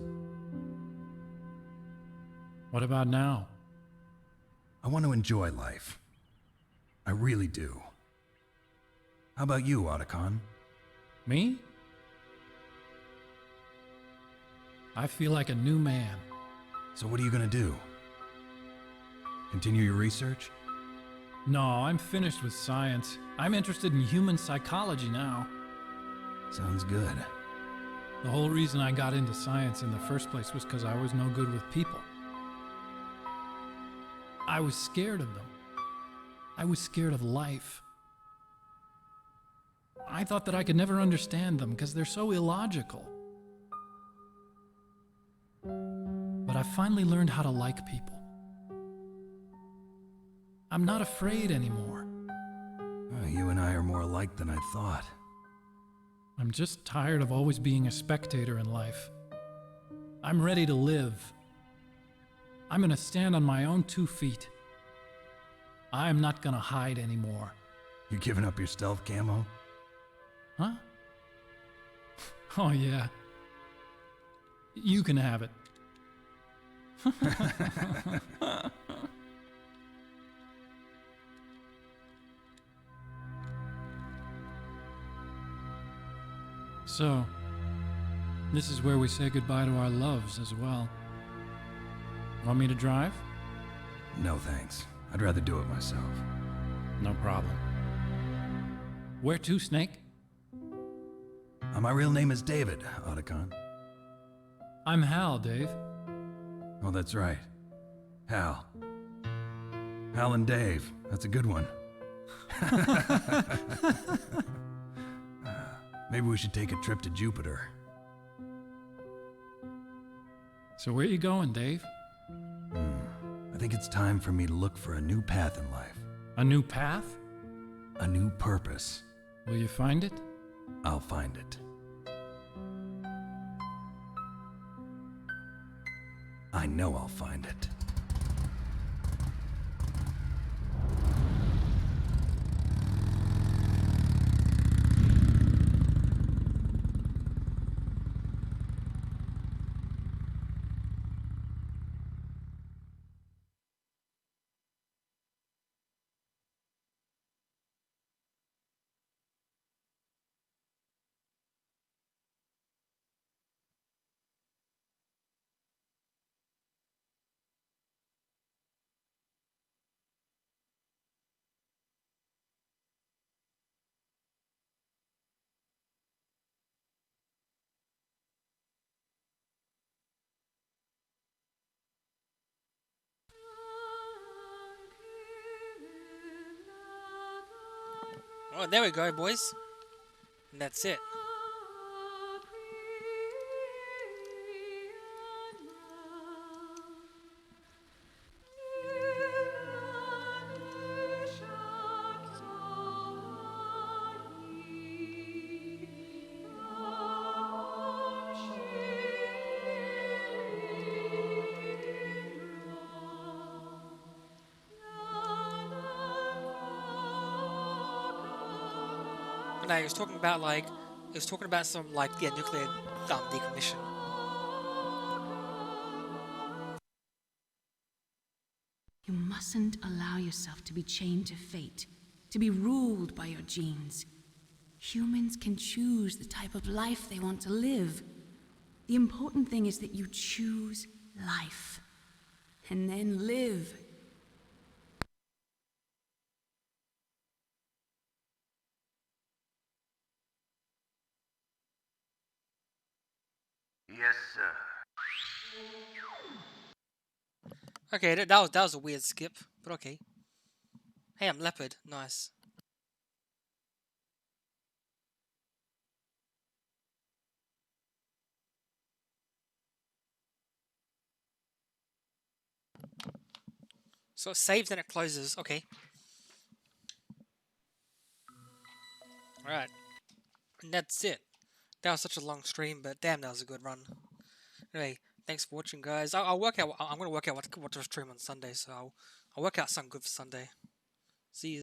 What about now? I want to enjoy life. I really do. How about you, Otacon? Me? I feel like a new man. So what are you gonna do? Continue your research? No, I'm finished with science. I'm interested in human psychology now. Sounds good. The whole reason I got into science in the first place was because I was no good with people. I was scared of them. I was scared of life. I thought that I could never understand them because they're so illogical. But I finally learned how to like people. I'm not afraid anymore. You and I are more alike than I thought. I'm just tired of always being a spectator in life. I'm ready to live. I'm gonna stand on my own 2 feet. I'm not gonna hide anymore. You giving up your stealth camo? Huh? Oh yeah. You can have it. So, this is where we say goodbye to our loves as well. Want me to drive? No thanks. I'd rather do it myself. No problem. Where to, Snake? My real name is David, Otacon. I'm Hal, Dave. Oh, that's right. Hal. Hal and Dave. That's a good one. Maybe we should take a trip to Jupiter. So where you going, Dave? I think it's time for me to look for a new path in life. A new path? A new purpose. Will you find it? I'll find it. I know I'll find it. Oh, there we go, boys. And that's it. No, he was talking about like, he was talking about some like, yeah, nuclear decommission. You mustn't allow yourself to be chained to fate, to be ruled by your genes. Humans can choose the type of life they want to live. The important thing is that you choose life, and then live. Yes, sir. Okay, that was a weird skip, but okay. Hey, I'm Leopard. Nice. So it saves and it closes. Okay. Alright. And that's it. That was such a long stream, but damn, that was a good run. Anyway, thanks for watching, guys. I'll work out. I'm gonna work out what to stream on Sunday, so I'll work out something good for Sunday. See you.